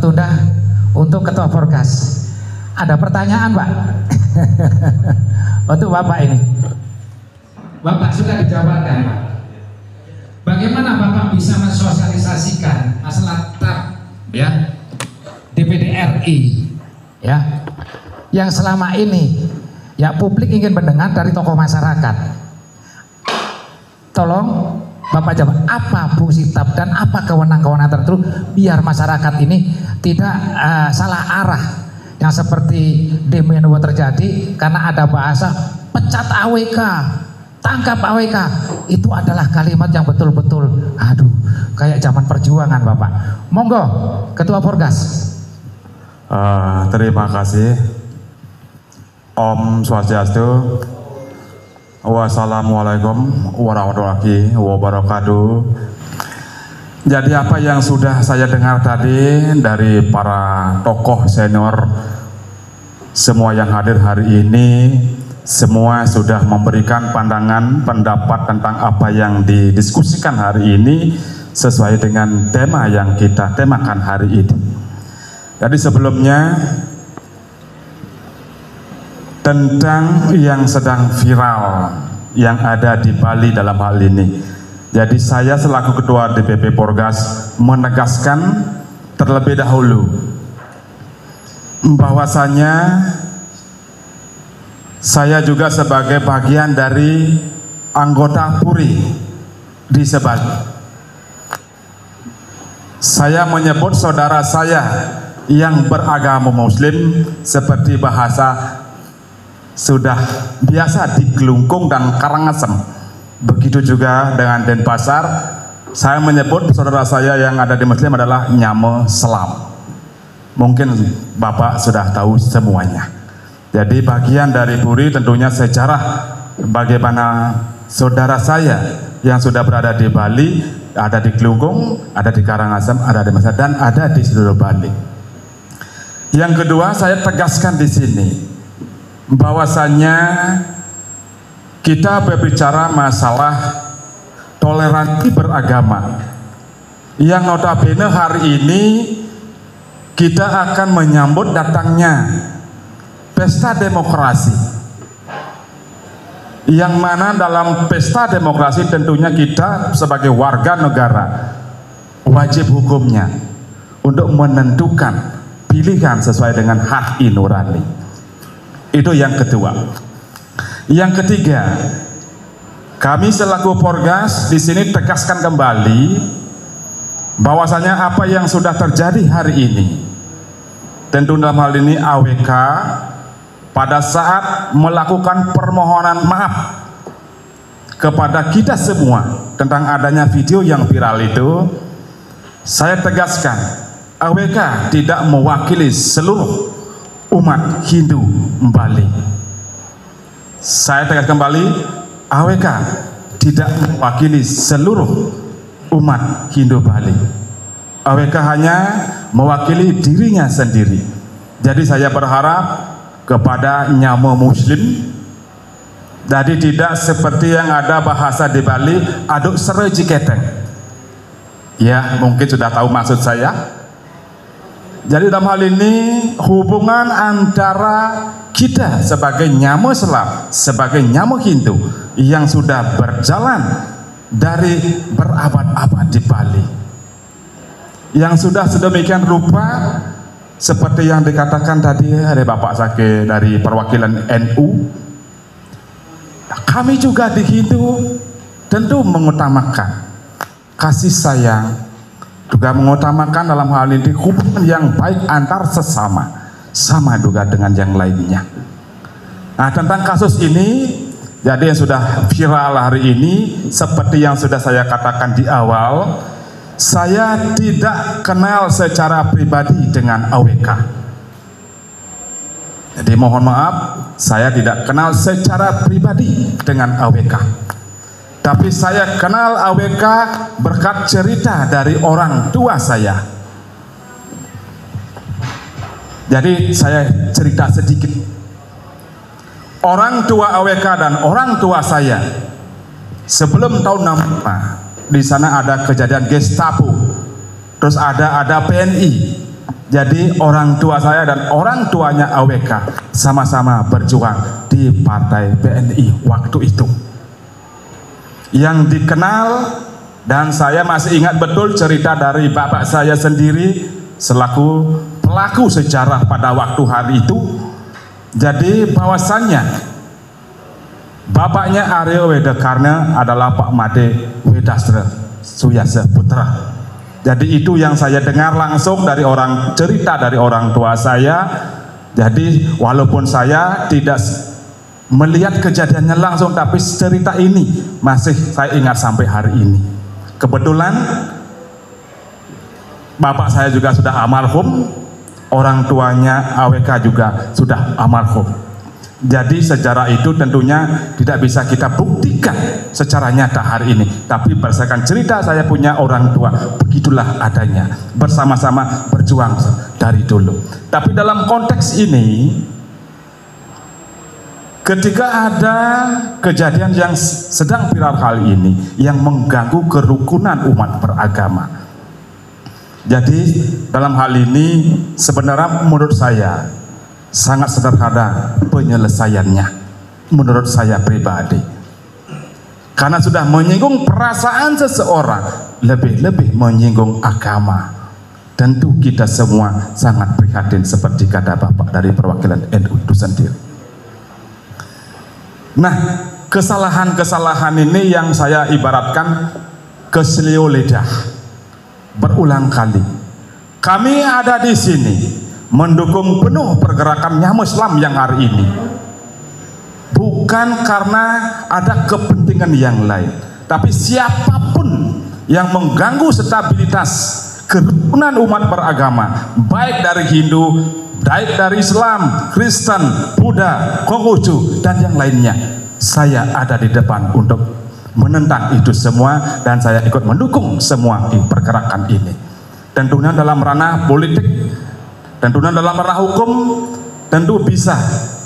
tertunda untuk Ketua Porgas. Ada pertanyaan, Pak? Untuk Bapak ini. Bapak sudah dijabarkan, Pak. Bagaimana Bapak bisa mensosialisasikan masalah TAP ya DPD RI ya yang selama ini ya publik ingin mendengar dari tokoh masyarakat. Tolong Bapak jawab apa fungsi TAP dan apa kewenangan-kewenangan tertentu biar masyarakat ini tidak salah arah yang seperti demo yang terjadi karena ada bahasa pecat AWK, tangkap AWK. Itu adalah kalimat yang betul-betul aduh kayak zaman perjuangan, Bapak. Monggo Ketua Porgas. Terima kasih. Om Swastiastu. Wassalamualaikum warahmatullahi wabarakatuh. Jadi apa yang sudah saya dengar tadi dari para tokoh senior semua yang hadir hari ini, semua sudah memberikan pandangan, pendapat tentang apa yang didiskusikan hari ini sesuai dengan tema yang kita temakan hari ini. Jadi sebelumnya tentang yang sedang viral yang ada di Bali dalam hal ini. Jadi saya selaku Ketua DPP Porgas menegaskan terlebih dahulu bahwasanya saya juga sebagai bagian dari anggota Puri di Sebali. Saya menyebut saudara saya yang beragama Muslim seperti bahasa sudah biasa di Gelungkung dan Karangasem. Begitu juga dengan Denpasar, saya menyebut saudara saya yang ada di Muslim adalah Nyame Selam. Mungkin Bapak sudah tahu semuanya. Jadi bagian dari Puri tentunya sejarah bagaimana saudara saya yang sudah berada di Bali, ada di Gelungkung, ada di Karangasem, ada di Masa dan ada di seluruh Bali. Yang kedua saya tegaskan di sini bahwasanya kita berbicara masalah toleransi beragama yang notabene hari ini kita akan menyambut datangnya pesta demokrasi, yang mana dalam pesta demokrasi tentunya kita sebagai warga negara wajib hukumnya untuk menentukan pilihan sesuai dengan hati nurani. Itu yang kedua. Yang ketiga, kami selaku Porgas di sini tegaskan kembali bahwasanya apa yang sudah terjadi hari ini, tentu dalam hal ini AWK pada saat melakukan permohonan maaf kepada kita semua tentang adanya video yang viral itu, saya tegaskan AWK tidak mewakili seluruh umat Hindu Bali. Saya tegaskan kembali, AWK tidak mewakili seluruh umat Hindu Bali. AWK hanya mewakili dirinya sendiri. Jadi saya berharap kepada Nyame Muslim, jadi tidak seperti yang ada bahasa di Bali, aduk sereji keteng. Ya, mungkin sudah tahu maksud saya. Jadi dalam hal ini hubungan antara kita sebagai Nyame Selam, sebagai Nyame Hindu yang sudah berjalan dari berabad-abad di Bali, yang sudah sedemikian rupa seperti yang dikatakan tadi oleh Bapak Sake dari perwakilan NU, kami juga di Hindu tentu mengutamakan kasih sayang, juga mengutamakan dalam hal ini hubungan yang baik antar sesama, sama juga dengan yang lainnya. Nah, tentang kasus ini, jadi yang sudah viral hari ini, seperti yang sudah saya katakan di awal, saya tidak kenal secara pribadi dengan AWK. Jadi mohon maaf, saya tidak kenal secara pribadi dengan AWK. Tapi saya kenal AWK berkat cerita dari orang tua saya. Jadi saya cerita sedikit. Orang tua AWK dan orang tua saya sebelum tahun 65 di sana ada kejadian Gestapo, terus ada PNI, Jadi orang tua saya dan orang tuanya AWK sama-sama berjuang di Partai PNI waktu itu. Yang dikenal, dan saya masih ingat betul cerita dari bapak saya sendiri selaku pelaku sejarah pada waktu hari itu. Jadi bahwasannya bapaknya Aryo Wedekarna adalah Pak Made Wedastra Suyasa Putra. Jadi itu yang saya dengar langsung dari cerita dari orang tua saya. Jadi walaupun saya tidak melihat kejadiannya langsung, tapi cerita ini masih saya ingat sampai hari ini. Kebetulan bapak saya juga sudah almarhum, orang tuanya AWK juga sudah almarhum. Jadi sejarah itu tentunya tidak bisa kita buktikan secara nyata hari ini, tapi berdasarkan cerita saya punya orang tua, begitulah adanya, bersama-sama berjuang dari dulu. Tapi dalam konteks ini, ketika ada kejadian yang sedang viral kali ini yang mengganggu kerukunan umat beragama, jadi dalam hal ini sebenarnya menurut saya sangat sederhana penyelesaiannya, menurut saya pribadi, karena sudah menyinggung perasaan seseorang, lebih-lebih menyinggung agama. Tentu kita semua sangat prihatin seperti kata Bapak dari perwakilan NU itu sendiri. Nah, kesalahan-kesalahan ini yang saya ibaratkan keselio lidah berulang kali. Kami ada di sini mendukung penuh pergerakannya Muslim yang hari ini, bukan karena ada kepentingan yang lain, tapi siapapun yang mengganggu stabilitas kerukunan umat beragama, baik dari Hindu, baik dari Islam, Kristen, Buddha, Konghucu, dan yang lainnya, saya ada di depan untuk menentang itu semua, dan saya ikut mendukung semua di pergerakan ini. Tentunya dalam ranah politik, tentunya dalam ranah hukum, tentu bisa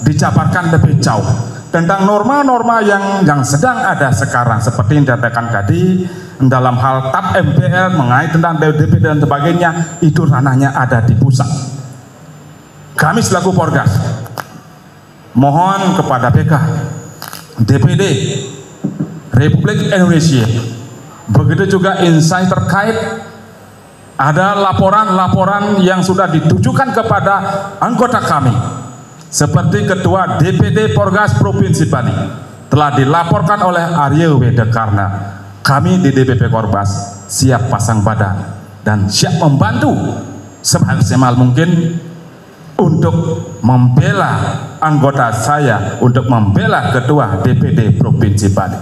dijabarkan lebih jauh tentang norma-norma yang sedang ada sekarang, seperti yang dikatakan tadi dalam hal TAP MPR mengenai tentang DPD dan sebagainya, itu ranahnya ada di pusat. Kami selaku Porgas mohon kepada PK, DPD Republik Indonesia, begitu juga instansi terkait, ada laporan-laporan yang sudah ditujukan kepada anggota kami, seperti Ketua DPD Porgas Provinsi Bali telah dilaporkan oleh Aryo Wedekarna. Kami di DPP Korbas siap pasang badan dan siap membantu semaksimal mungkin untuk membela anggota saya, untuk membela Ketua DPD Provinsi Bali.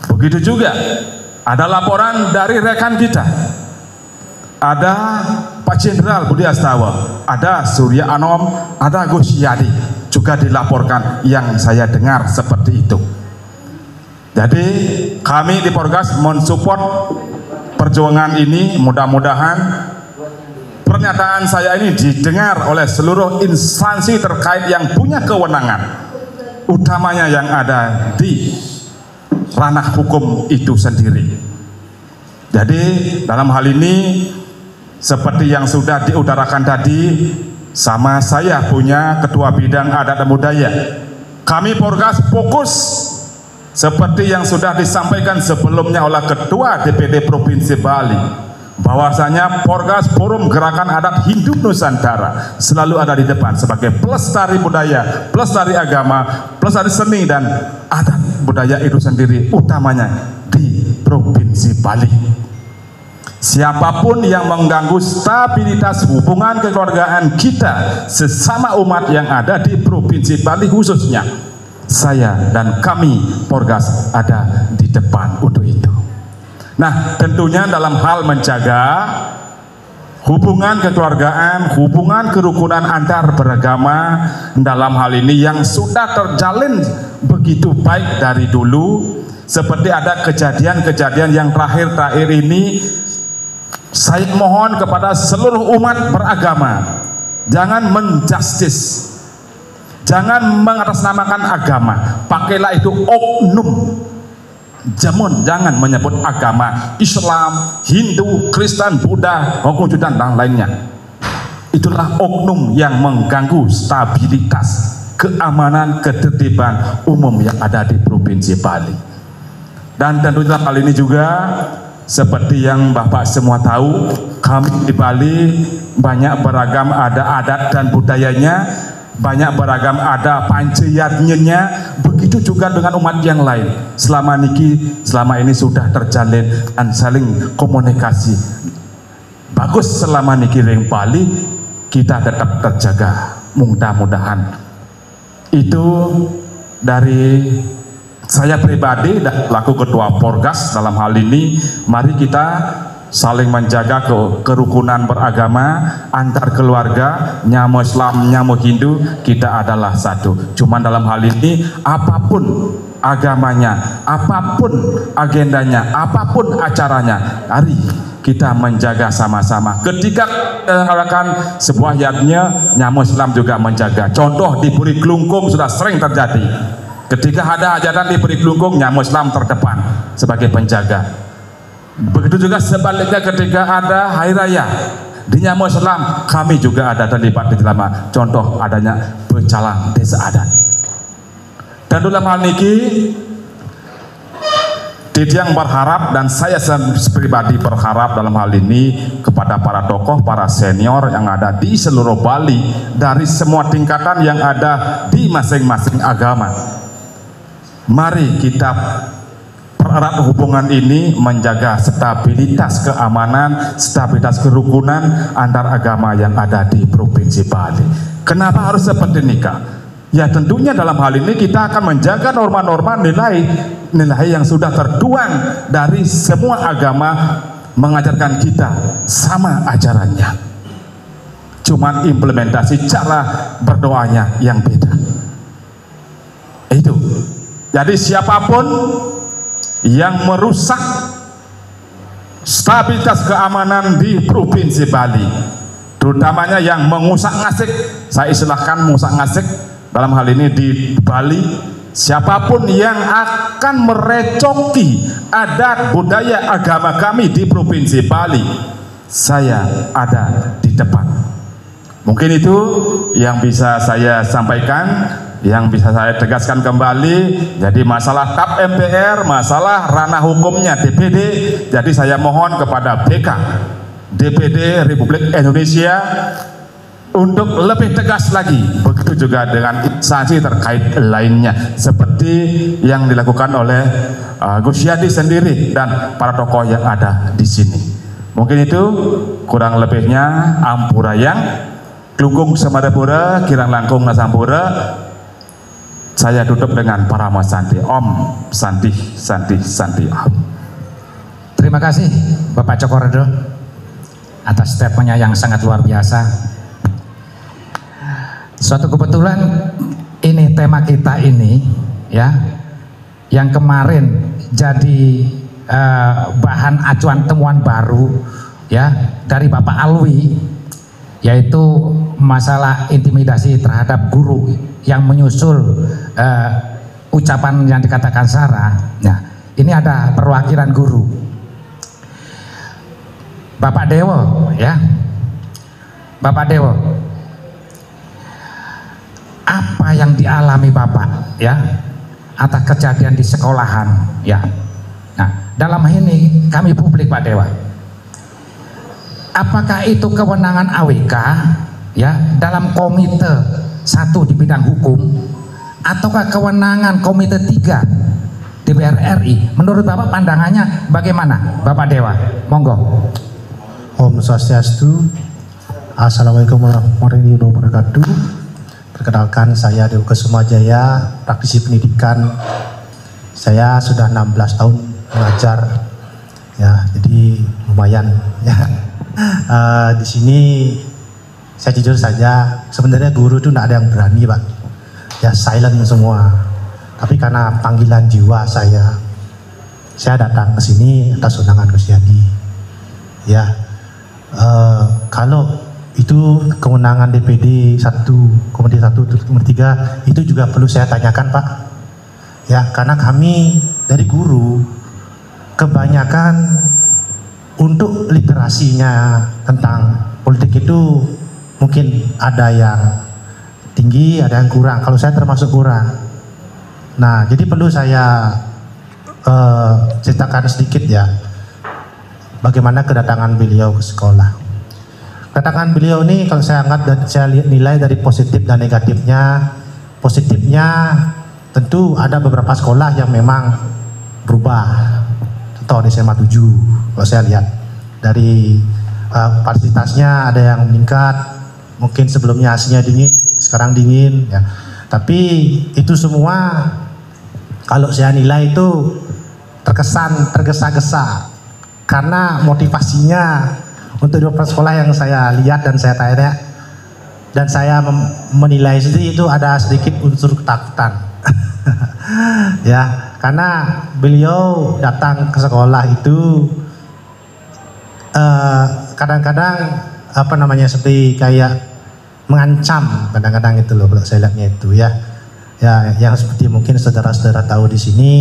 Begitu juga ada laporan dari rekan kita, ada Pak Jenderal Budi Astawa, ada Surya Anom, ada Gus Yadi, juga dilaporkan yang saya dengar seperti itu. Jadi kami di Porgas mensupport perjuangan ini. Mudah-mudahan pernyataan saya ini didengar oleh seluruh instansi terkait yang punya kewenangan, utamanya yang ada di ranah hukum itu sendiri. Jadi dalam hal ini, seperti yang sudah diutarakan tadi, sama saya punya Ketua Bidang Adat dan Budaya, kami Porgas fokus seperti yang sudah disampaikan sebelumnya oleh Ketua DPD Provinsi Bali, bahwasanya Porgas Forum Gerakan Adat Hindu Nusantara selalu ada di depan sebagai pelestari budaya, pelestari agama, pelestari seni dan adat budaya itu sendiri, utamanya di Provinsi Bali. Siapapun yang mengganggu stabilitas hubungan kekeluargaan kita sesama umat yang ada di Provinsi Bali khususnya, saya dan kami Porgas ada di depan untuk itu. Nah, tentunya dalam hal menjaga hubungan kekeluargaan, hubungan kerukunan antar beragama, dalam hal ini yang sudah terjalin begitu baik dari dulu, seperti ada kejadian-kejadian yang terakhir-terakhir ini, saya mohon kepada seluruh umat beragama, jangan menjustis, jangan mengatasnamakan agama, pakailah itu oknum. Jangan menyebut agama Islam, Hindu, Kristen, Buddha, Konghucu dan lainnya. itulah oknum yang mengganggu stabilitas, keamanan, ketertiban umum yang ada di Provinsi Bali. Dan tentunya kali ini juga seperti yang Bapak semua tahu, kami di Bali banyak beragam, ada adat dan budayanya, banyak beragam, ada panceyatnya, begitu juga dengan umat yang lain. Selama ini sudah terjalin dan saling komunikasi bagus. Selama niki ring Bali kita tetap terjaga, mudah-mudahan. Itu dari saya pribadi dan laku Ketua Porgas dalam hal ini. Mari kita saling menjaga kerukunan beragama antar keluarga, nyamu Islam, nyamu Hindu, kita adalah satu. Cuman dalam hal ini apapun agamanya, apapun agendanya, apapun acaranya, mari kita menjaga sama-sama. Ketika mengadakan sebuah yatnya, nyamu Islam juga menjaga. Contoh di Puri Klungkung sudah sering terjadi. Ketika ada hajatan di Puri Klungkung, nyamu Islam terdepan sebagai penjaga. Begitu juga sebaliknya ketika ada hari raya di nyamu Islam, kami juga ada terlibat di dalam. Contoh adanya pecalang desa adat. Dan dalam hal ini Didiang berharap, dan saya pribadi berharap dalam hal ini kepada para tokoh, para senior yang ada di seluruh Bali dari semua tingkatan yang ada di masing-masing agama. Mari kita pererat hubungan ini, menjaga stabilitas keamanan, stabilitas kerukunan antar agama yang ada di Provinsi Bali. Kenapa harus seperti ini, Kak? Ya tentunya dalam hal ini kita akan menjaga norma-norma, nilai yang sudah tertuang dari semua agama, mengajarkan kita sama ajarannya. Cuman implementasi cara berdoanya yang beda. Itu. Jadi siapapun yang merusak stabilitas keamanan di Provinsi Bali, terutamanya yang mengusak-ngasik, saya istilahkan mengusak-ngasik dalam hal ini di Bali, siapapun yang akan merecoki adat budaya agama kami di Provinsi Bali, saya ada di depan. Mungkin itu yang bisa saya sampaikan, yang bisa saya tegaskan kembali. Jadi masalah TAP MPR, masalah ranah hukumnya DPD, jadi saya mohon kepada BK DPD Republik Indonesia untuk lebih tegas lagi. Begitu juga dengan instansi terkait lainnya, seperti yang dilakukan oleh Gus Yadi sendiri dan para tokoh yang ada di sini. Mungkin itu kurang lebihnya. Ampurayang Klungkung Samadapura, Kirang Langkung Nasampura. Saya tutup dengan Parama Santi. Om Santi Santi Santi Om. Terima kasih Bapak Cokordo atas statementnya yang sangat luar biasa. Suatu kebetulan ini tema kita ini ya, yang kemarin jadi bahan acuan temuan baru ya dari Bapak Alwi, yaitu masalah intimidasi terhadap guru yang menyusul ucapan yang dikatakan sara. Nah, ini ada perwakilan guru. Bapak Dewo ya, Bapak Dewo, apa yang dialami Bapak ya atas kejadian di sekolahan ya. Nah, dalam ini kami publik Pak Dewa, apakah itu kewenangan AWK ya dalam komite 1 di bidang hukum, ataukah kewenangan komite 3 DPR RI? Menurut Bapak pandangannya bagaimana Bapak Dewa? Monggo. Om Swastiastu. Assalamualaikum warahmatullahi wabarakatuh. Perkenalkan, saya Dewa Kesumajaya, praktisi pendidikan. Saya sudah 16 tahun mengajar ya, jadi lumayan ya. Di sini saya jujur saja, sebenarnya guru itu tidak ada yang berani Pak ya, silent semua. Tapi karena panggilan jiwa saya datang ke sini atas undangan Gus Yadi ya. Kalau itu kewenangan DPD 1, Komite 1, Komite 3, itu juga perlu saya tanyakan Pak ya, karena kami dari guru kebanyakan untuk literasinya tentang politik itu mungkin ada yang tinggi, ada yang kurang. Kalau saya termasuk kurang. Nah, jadi perlu saya ceritakan sedikit ya, bagaimana kedatangan beliau ke sekolah. Kedatangan beliau ini kalau saya anggap, saya nilai dari positif dan negatifnya. Positifnya tentu ada beberapa sekolah yang memang berubah. Contoh di SMA 7, kalau saya lihat dari fasilitasnya ada yang meningkat, mungkin sebelumnya AC-nya dingin, sekarang dingin ya. Tapi itu semua kalau saya nilai itu terkesan tergesa-gesa, karena motivasinya untuk di sekolah yang saya lihat dan saya tanya dan saya menilai sendiri itu ada sedikit unsur ketakutan. Ya, karena beliau datang ke sekolah itu kadang-kadang apa namanya, seperti kayak mengancam kadang-kadang itu loh kalau saya lihatnya itu ya. Ya, yang seperti mungkin saudara-saudara tahu di sini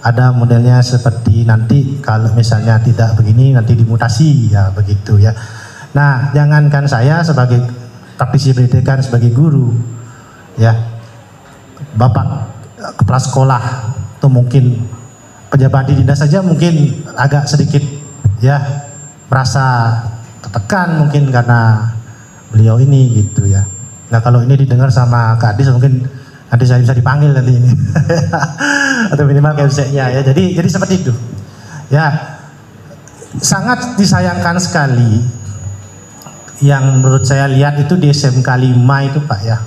ada modelnya seperti nanti kalau misalnya tidak begini nanti dimutasi ya, begitu ya. Nah, jangankan saya sebagai praktisi pendidikan, sebagai guru ya, Bapak kepala sekolah atau mungkin pejabat di dinas saja mungkin agak sedikit ya merasa tertekan mungkin karena beliau ini gitu ya. Nah, kalau ini didengar sama Kak Adis mungkin nanti saya bisa dipanggil nanti ini atau minimal KMC-nya ya. Jadi seperti itu ya. Sangat disayangkan sekali yang menurut saya lihat itu di SMK 5 itu Pak ya.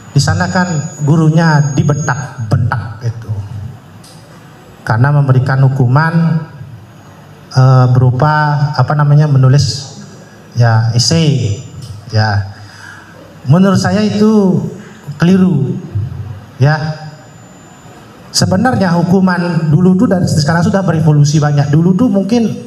Di sana kan gurunya dibentak-bentak itu karena memberikan hukuman berupa apa namanya, menulis ya esai ya. Menurut saya itu keliru ya. Sebenarnya hukuman dulu tuh dan sekarang sudah berevolusi banyak. Dulu tuh mungkin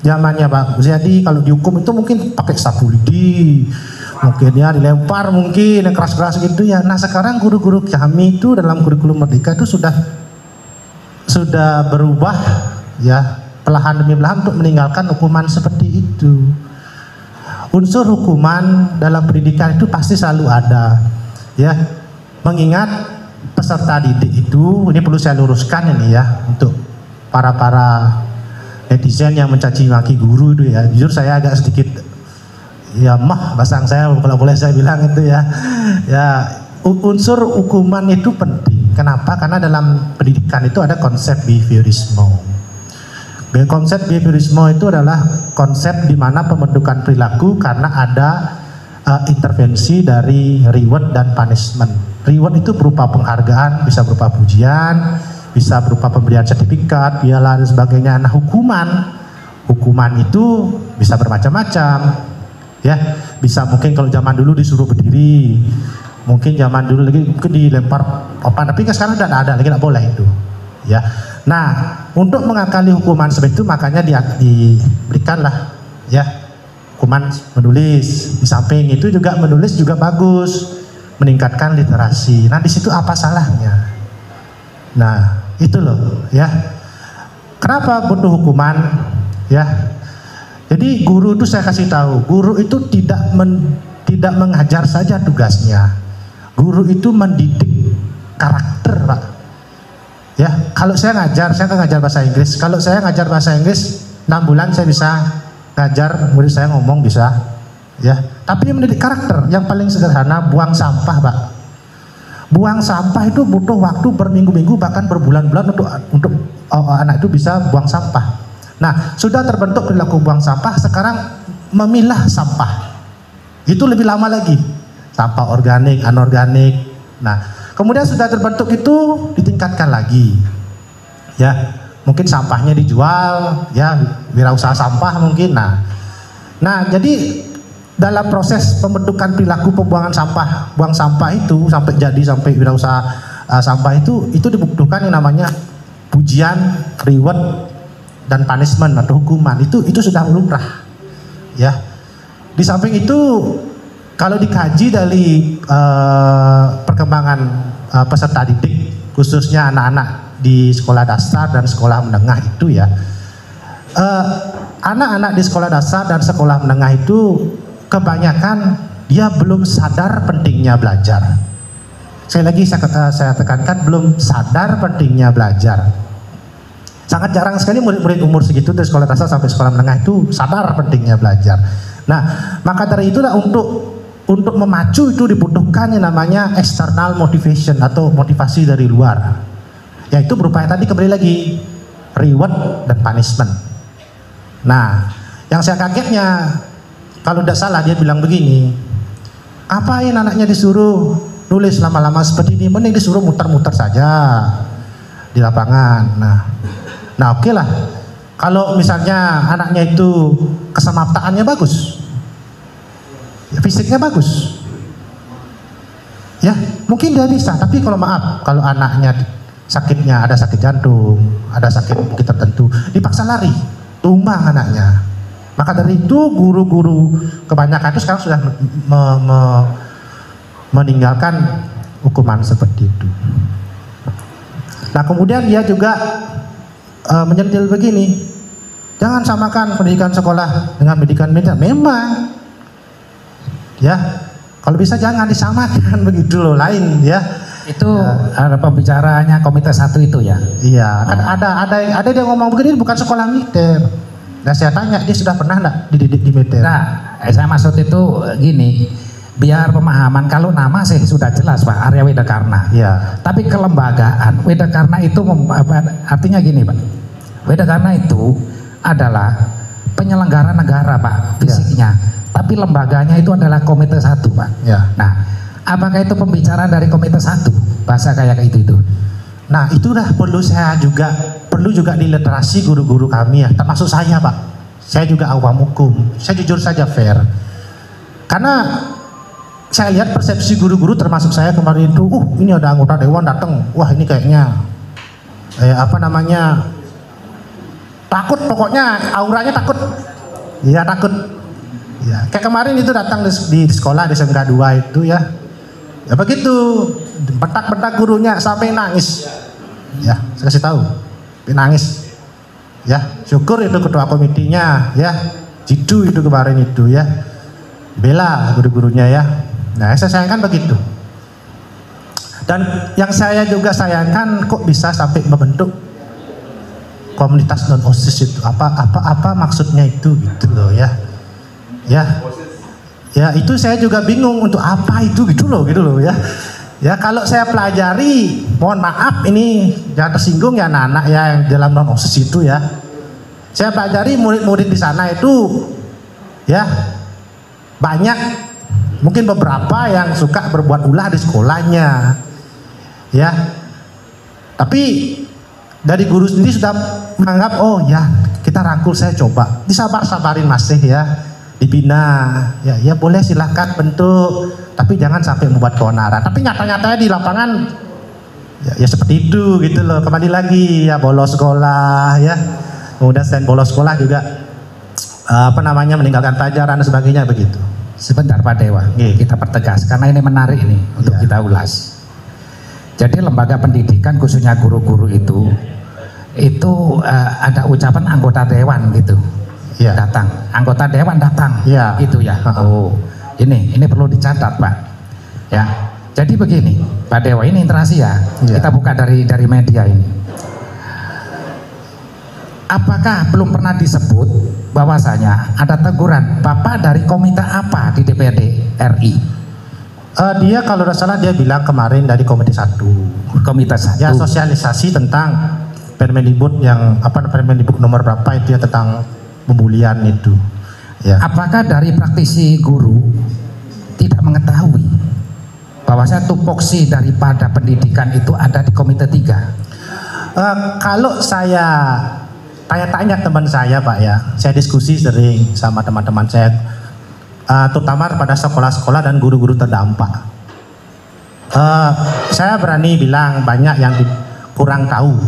zamannya Pak jadi kalau dihukum itu mungkin pakai sapu lidi, mungkin ya dilempar, mungkin yang keras-keras gitu ya. Nah, sekarang guru-guru kami itu dalam kurikulum Merdeka itu sudah berubah ya, perlahan demi perlahan untuk meninggalkan hukuman seperti itu. Unsur hukuman dalam pendidikan itu pasti selalu ada ya. Mengingat peserta didik itu, ini perlu saya luruskan ini ya untuk para netizen yang mencaci maki guru itu ya. Jujur saya agak sedikit ya basang saya kalau boleh saya bilang itu ya. Ya, unsur hukuman itu penting. Kenapa? Karena dalam pendidikan itu ada konsep behaviorisme. Konsep behaviorisme itu adalah konsep di mana pembentukan perilaku karena ada intervensi dari reward dan punishment. Reward itu berupa penghargaan, bisa berupa pujian, bisa berupa pemberian sertifikat, piala dan sebagainya. Nah, hukuman itu bisa bermacam-macam ya. Bisa mungkin kalau zaman dulu disuruh berdiri, mungkin zaman dulu lagi mungkin dilempar papan, tapi sekarang sudah ada lagi, tidak boleh itu ya. Nah, untuk mengakali hukuman seperti itu makanya diberikanlah ya hukuman menulis. Di samping itu juga menulis juga bagus, meningkatkan literasi. Nah, di situ apa salahnya? Nah, itu loh ya. Kenapa butuh hukuman ya? Jadi guru itu saya kasih tahu, guru itu tidak mengajar saja tugasnya. Guru itu mendidik karakter, Pak. Ya, kalau saya kan ngajar bahasa Inggris. Kalau saya ngajar bahasa Inggris 6 bulan saya bisa ngajar murid saya ngomong bisa ya. Tapi mendidik karakter yang paling sederhana buang sampah, Pak. Buang sampah itu butuh waktu berminggu-minggu bahkan berbulan-bulan untuk anak itu bisa buang sampah. Nah, sudah terbentuk perilaku buang sampah, sekarang memilah sampah. Itu lebih lama lagi. Sampah organik, anorganik. Nah, kemudian sudah terbentuk itu ditingkatkan lagi. Ya, mungkin sampahnya dijual, ya, wirausaha sampah mungkin. Nah, jadi dalam proses pembentukan perilaku pembuangan sampah, buang sampah itu sampai wirausaha sampah itu dibutuhkan yang namanya pujian, reward, dan punishment atau hukuman. Itu sudah lumrah ya. Di samping itu kalau dikaji dari perkembangan peserta didik khususnya anak-anak di sekolah dasar dan sekolah menengah itu ya, anak-anak di sekolah dasar dan sekolah menengah itu kebanyakan dia belum sadar pentingnya belajar. Sekali lagi saya tekankan, belum sadar pentingnya belajar. Sangat jarang sekali murid-murid umur segitu dari sekolah dasar sampai sekolah menengah itu sadar pentingnya belajar. Nah, maka dari itulah untuk memacu itu dibutuhkan yang namanya external motivation atau motivasi dari luar. Yaitu berupa tadi kembali lagi reward dan punishment. Nah, yang saya kagetnya kalau tidak salah dia bilang begini, apain anaknya disuruh nulis lama-lama seperti ini, mending disuruh muter-muter saja di lapangan. Nah oke lah, kalau misalnya anaknya itu kesamaptaannya bagus, ya, fisiknya bagus, ya mungkin dia bisa. Tapi kalau maaf, kalau anaknya sakitnya ada sakit jantung, ada sakit mungkin tertentu, dipaksa lari, tumbang anaknya. Maka dari itu guru-guru kebanyakan itu sekarang sudah meninggalkan hukuman seperti itu. Nah kemudian dia juga menyentil begini, jangan samakan pendidikan sekolah dengan pendidikan militer. Memang, ya kalau bisa jangan disamakan begitu loh, lain ya. Itu ada pembicaranya Komite 1 itu ya? Iya, kan ada yang ngomong begini bukan sekolah militer. Nah saya tanya, dia sudah pernah enggak dididik di militer? Nah, saya maksud itu gini, biar pemahaman, kalau nama sih sudah jelas Pak, Arya Widakarna. Iya. Tapi kelembagaan, Widakarna itu artinya gini Pak, Widakarna itu adalah penyelenggara negara Pak, fisiknya. Tapi lembaganya itu adalah Komite 1 Pak. Ya. Nah, apakah itu pembicaraan dari Komite 1? Bahasa kayak itu. Nah itulah perlu juga diliterasi guru-guru kami ya, termasuk saya Pak. Saya juga awam hukum, saya jujur saja fair. Karena saya lihat persepsi guru-guru termasuk saya kemarin itu, ini ada anggota dewan datang, wah ini kayaknya takut, pokoknya auranya takut. Iya takut. Ya, kayak kemarin itu datang di sekolah di SMK 2 itu ya. Ya begitu, bentak-bentak gurunya sampai nangis. Ya, saya kasih tahu. Sampai nangis. Ya, syukur itu ketua komitinya ya. Jidu itu kemarin itu ya. Bela guru-gurunya ya. Nah, saya sayangkan begitu. Dan yang saya juga sayangkan kok bisa sampai membentuk komunitas non OSIS itu. Apa maksudnya itu gitu loh ya. Ya itu saya juga bingung untuk apa itu gitu loh ya. Ya kalau saya pelajari, mohon maaf ini jangan tersinggung ya anak-anak ya yang dalam non OSIS itu ya. Saya pelajari murid-murid di sana itu ya banyak, mungkin beberapa yang suka berbuat ulah di sekolahnya. Ya. Tapi dari guru sendiri sudah menganggap oh ya kita rangkul, saya coba. Disabar-sabarin masih ya. Dibina, ya boleh silahkan bentuk, tapi jangan sampai membuat keonaran. Tapi nyata-nyatanya di lapangan ya seperti itu gitu loh. Kembali lagi ya bolos sekolah ya, kemudian selain bolos sekolah juga meninggalkan pelajaran dan sebagainya begitu. Sebentar Pak Dewa, kita pertegas karena ini menarik ini untuk kita ulas. Jadi lembaga pendidikan khususnya guru-guru itu ada ucapan anggota dewan gitu. Ya. Datang, anggota dewan datang, ya. Gitu ya. Oh, ini perlu dicatat Pak. Ya, jadi begini, Pak Dewa, ini interaksi ya. Kita buka dari media ini. Apakah belum pernah disebut bahwasanya ada teguran Bapak dari komite apa di DPRD RI? Dia kalau tidak salah dia bilang kemarin dari Komite 1. Komite 1. Ya sosialisasi tentang Permendikbud yang Permendikbud nomor berapa itu ya tentang pembulian itu. Ya. Apakah dari praktisi guru tidak mengetahui bahwasanya tupoksi daripada pendidikan itu ada di Komite 3? Kalau saya tanya teman saya Pak ya, saya diskusi sering sama teman-teman saya, terutama pada sekolah-sekolah dan guru-guru terdampak. Saya berani bilang banyak yang kurang tahu,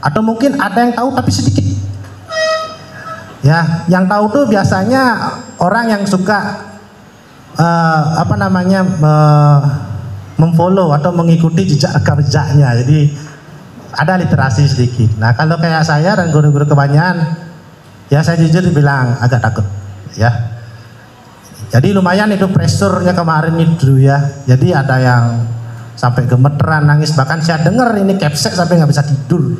atau mungkin ada yang tahu tapi sedikit. Ya, yang tahu tuh biasanya orang yang suka memfollow atau mengikuti jejak rekam jejaknya. Jadi ada literasi sedikit. Nah, kalau kayak saya dan guru-guru kebanyakan, ya saya jujur bilang agak takut. Ya, Jadi lumayan itu pressure-nya kemarin itu ya. Jadi ada yang sampai gemeteran, nangis, bahkan saya dengar ini kepsek sampai nggak bisa tidur.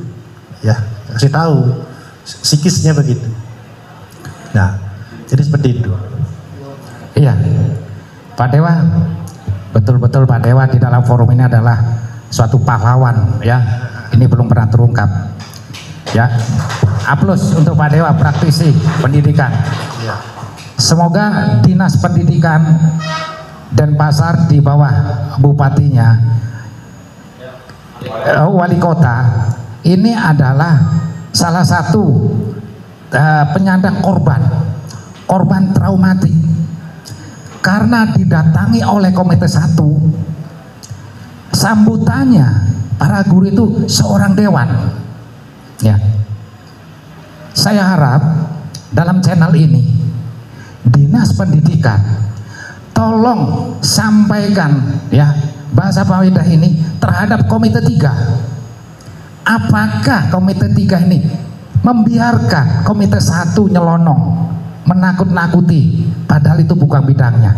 Ya, kasih tahu psikisnya begitu. Nah, jadi seperti itu. Iya, Pak Dewa, betul-betul Pak Dewa di dalam forum ini adalah suatu pahlawan ya. Ini belum pernah terungkap. Ya, aplaus untuk Pak Dewa, praktisi pendidikan. Ya. Semoga dinas pendidikan Denpasar di bawah bupatinya, wali kota, ini adalah salah satu penyandang korban traumatik, karena didatangi oleh Komite 1, sambutannya para guru itu seorang dewan. Ya, saya harap dalam channel ini dinas pendidikan tolong sampaikan ya bahasa Pawidah ini terhadap Komite 3. Apakah Komite 3 ini membiarkan Komite 1 nyelonong, menakut-nakuti, padahal itu bukan bidangnya.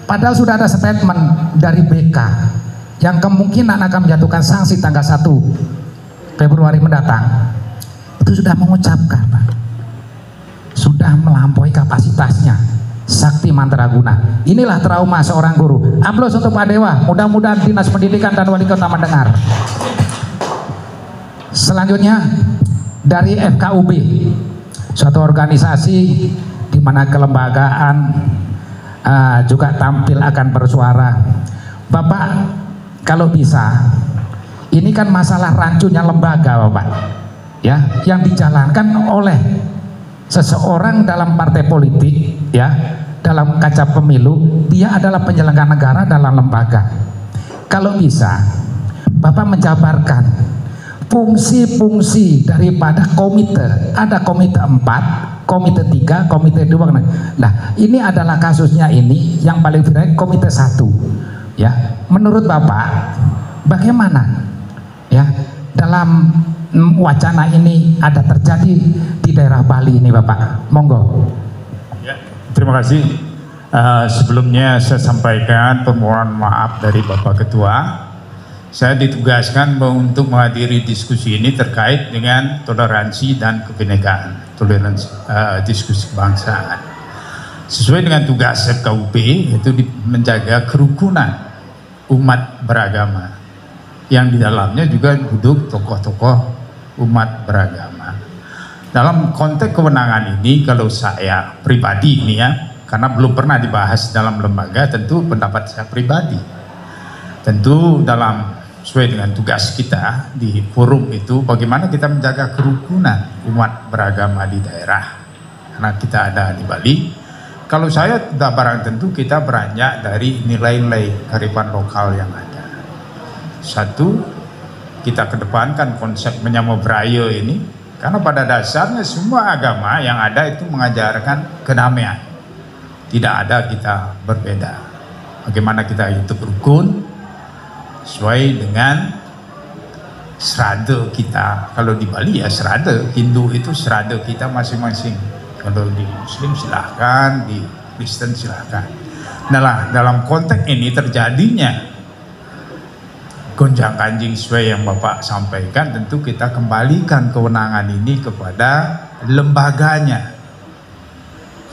Padahal sudah ada statement dari BK yang kemungkinan akan menjatuhkan sanksi tanggal 1 Februari mendatang. Itu sudah mengucapkan, Pak, sudah melampaui kapasitasnya. Sakti Mantraguna. Inilah trauma seorang guru. Aplaus untuk Pak Dewa. Mudah-mudahan dinas pendidikan dan wali kota mendengar. Selanjutnya dari FKUB, suatu organisasi di mana kelembagaan juga tampil akan bersuara. Bapak, kalau bisa, ini kan masalah rancunya lembaga, Bapak, ya, yang dijalankan oleh seseorang dalam partai politik, ya, dalam kaca pemilu. Dia adalah penyelenggara negara dalam lembaga. Kalau bisa, Bapak menjabarkan fungsi-fungsi daripada komite. Ada komite 4, komite 3, komite 2. Nah, ini adalah kasusnya ini yang paling viral, komite 1. Ya, menurut Bapak bagaimana ya dalam wacana ini ada terjadi di daerah Bali ini, Bapak? Monggo. Ya, terima kasih. Sebelumnya saya sampaikan permohonan maaf dari Bapak Ketua. Saya ditugaskan untuk menghadiri diskusi ini terkait dengan toleransi dan kebinekaan, toleransi diskusi kebangsaan. Sesuai dengan tugas FKUP, yaitu menjaga kerukunan umat beragama, yang di dalamnya juga duduk tokoh-tokoh umat beragama. Dalam konteks kewenangan ini, kalau saya pribadi ini ya, karena belum pernah dibahas dalam lembaga, tentu pendapat saya pribadi. Tentu dalam sesuai dengan tugas kita di forum itu, bagaimana kita menjaga kerukunan umat beragama di daerah. Karena kita ada di Bali. Kalau saya tidak barang tentu kita beranjak dari nilai-nilai kearifan lokal yang ada. Satu, kita kedepankan konsep menyambut beraya ini, karena pada dasarnya semua agama yang ada itu mengajarkan kedamaian. Tidak ada kita berbeda. Bagaimana kita hidup rukun sesuai dengan serada kita. Kalau di Bali ya serada, Hindu itu serada kita masing-masing. Kalau di Muslim silahkan, di Kristen silahkan. Nah, dalam konteks ini terjadinya gonjang ganjing sesuai yang Bapak sampaikan, tentu kita kembalikan kewenangan ini kepada lembaganya.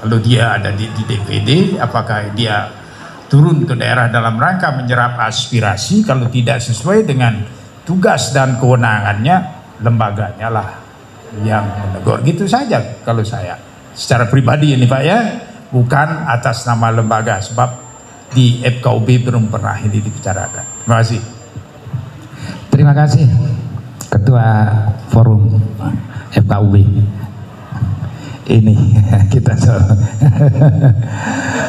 Kalau dia ada di DPD, apakah dia turun ke daerah dalam rangka menyerap aspirasi? Kalau tidak sesuai dengan tugas dan kewenangannya, lembaganya lah yang menegur. Gitu saja kalau saya secara pribadi ini, Pak, ya, bukan atas nama lembaga, sebab di FKUB belum pernah ini dibicarakan. Terima kasih. Terima kasih Ketua Forum FKUB. Ini kita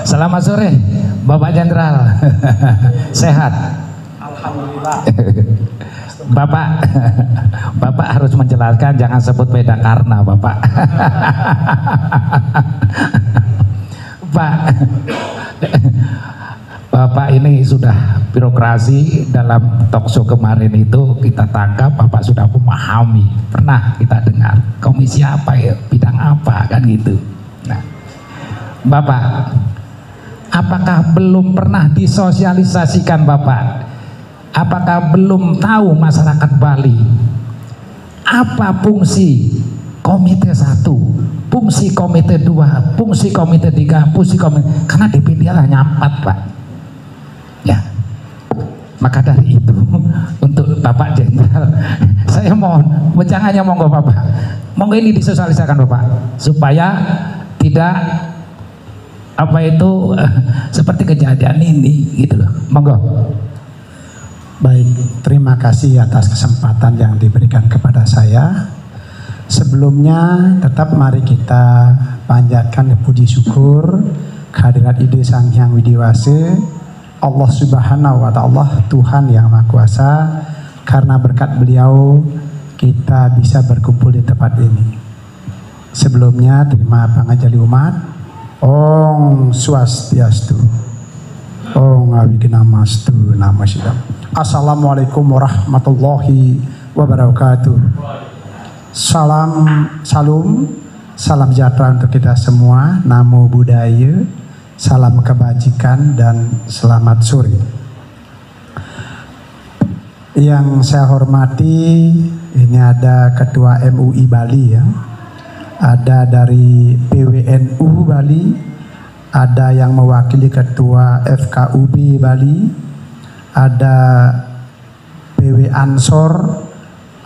selamat sore Bapak Jenderal. Sehat? Alhamdulillah. Bapak harus menjelaskan, jangan sebut beda karena Bapak. Bapak ini sudah birokrasi. Dalam talkshow kemarin itu kita tangkap Bapak sudah memahami, pernah kita dengar komisi apa ya, bidang apa kan gitu. Nah, Bapak, Apakah belum pernah disosialisasikan Bapak? Apakah belum tahu masyarakat Bali apa fungsi komite 1, fungsi komite 2, fungsi komite 3, fungsi komite, karena DPD hanya 4 Pak. Ya, maka dari itu untuk Bapak Jenderal saya mohon, jangannya monggo Bapak, monggo ini disosialisasikan Bapak supaya tidak apa itu seperti kejadian ini gitu loh, monggo. Baik, terima kasih atas kesempatan yang diberikan kepada saya. Sebelumnya tetap mari kita panjatkan puji syukur kehadirat Ide Sang Hyang Widiwase, Allah Subhanahu wa Ta'ala, Tuhan yang Maha Kuasa, karena berkat beliau kita bisa berkumpul di tempat ini. Sebelumnya terima pangajali umat, Om Swastiastu, Om Abhidhammastu, Namo Buddhaya. Assalamualaikum warahmatullahi wabarakatuh. Salam sejahtera untuk kita semua. Namo Buddhaya, salam kebajikan dan selamat sore. Yang saya hormati, ini ada Ketua MUI Bali ya, ada dari PWNU Bali, ada yang mewakili Ketua FKUB Bali, ada PW Ansor,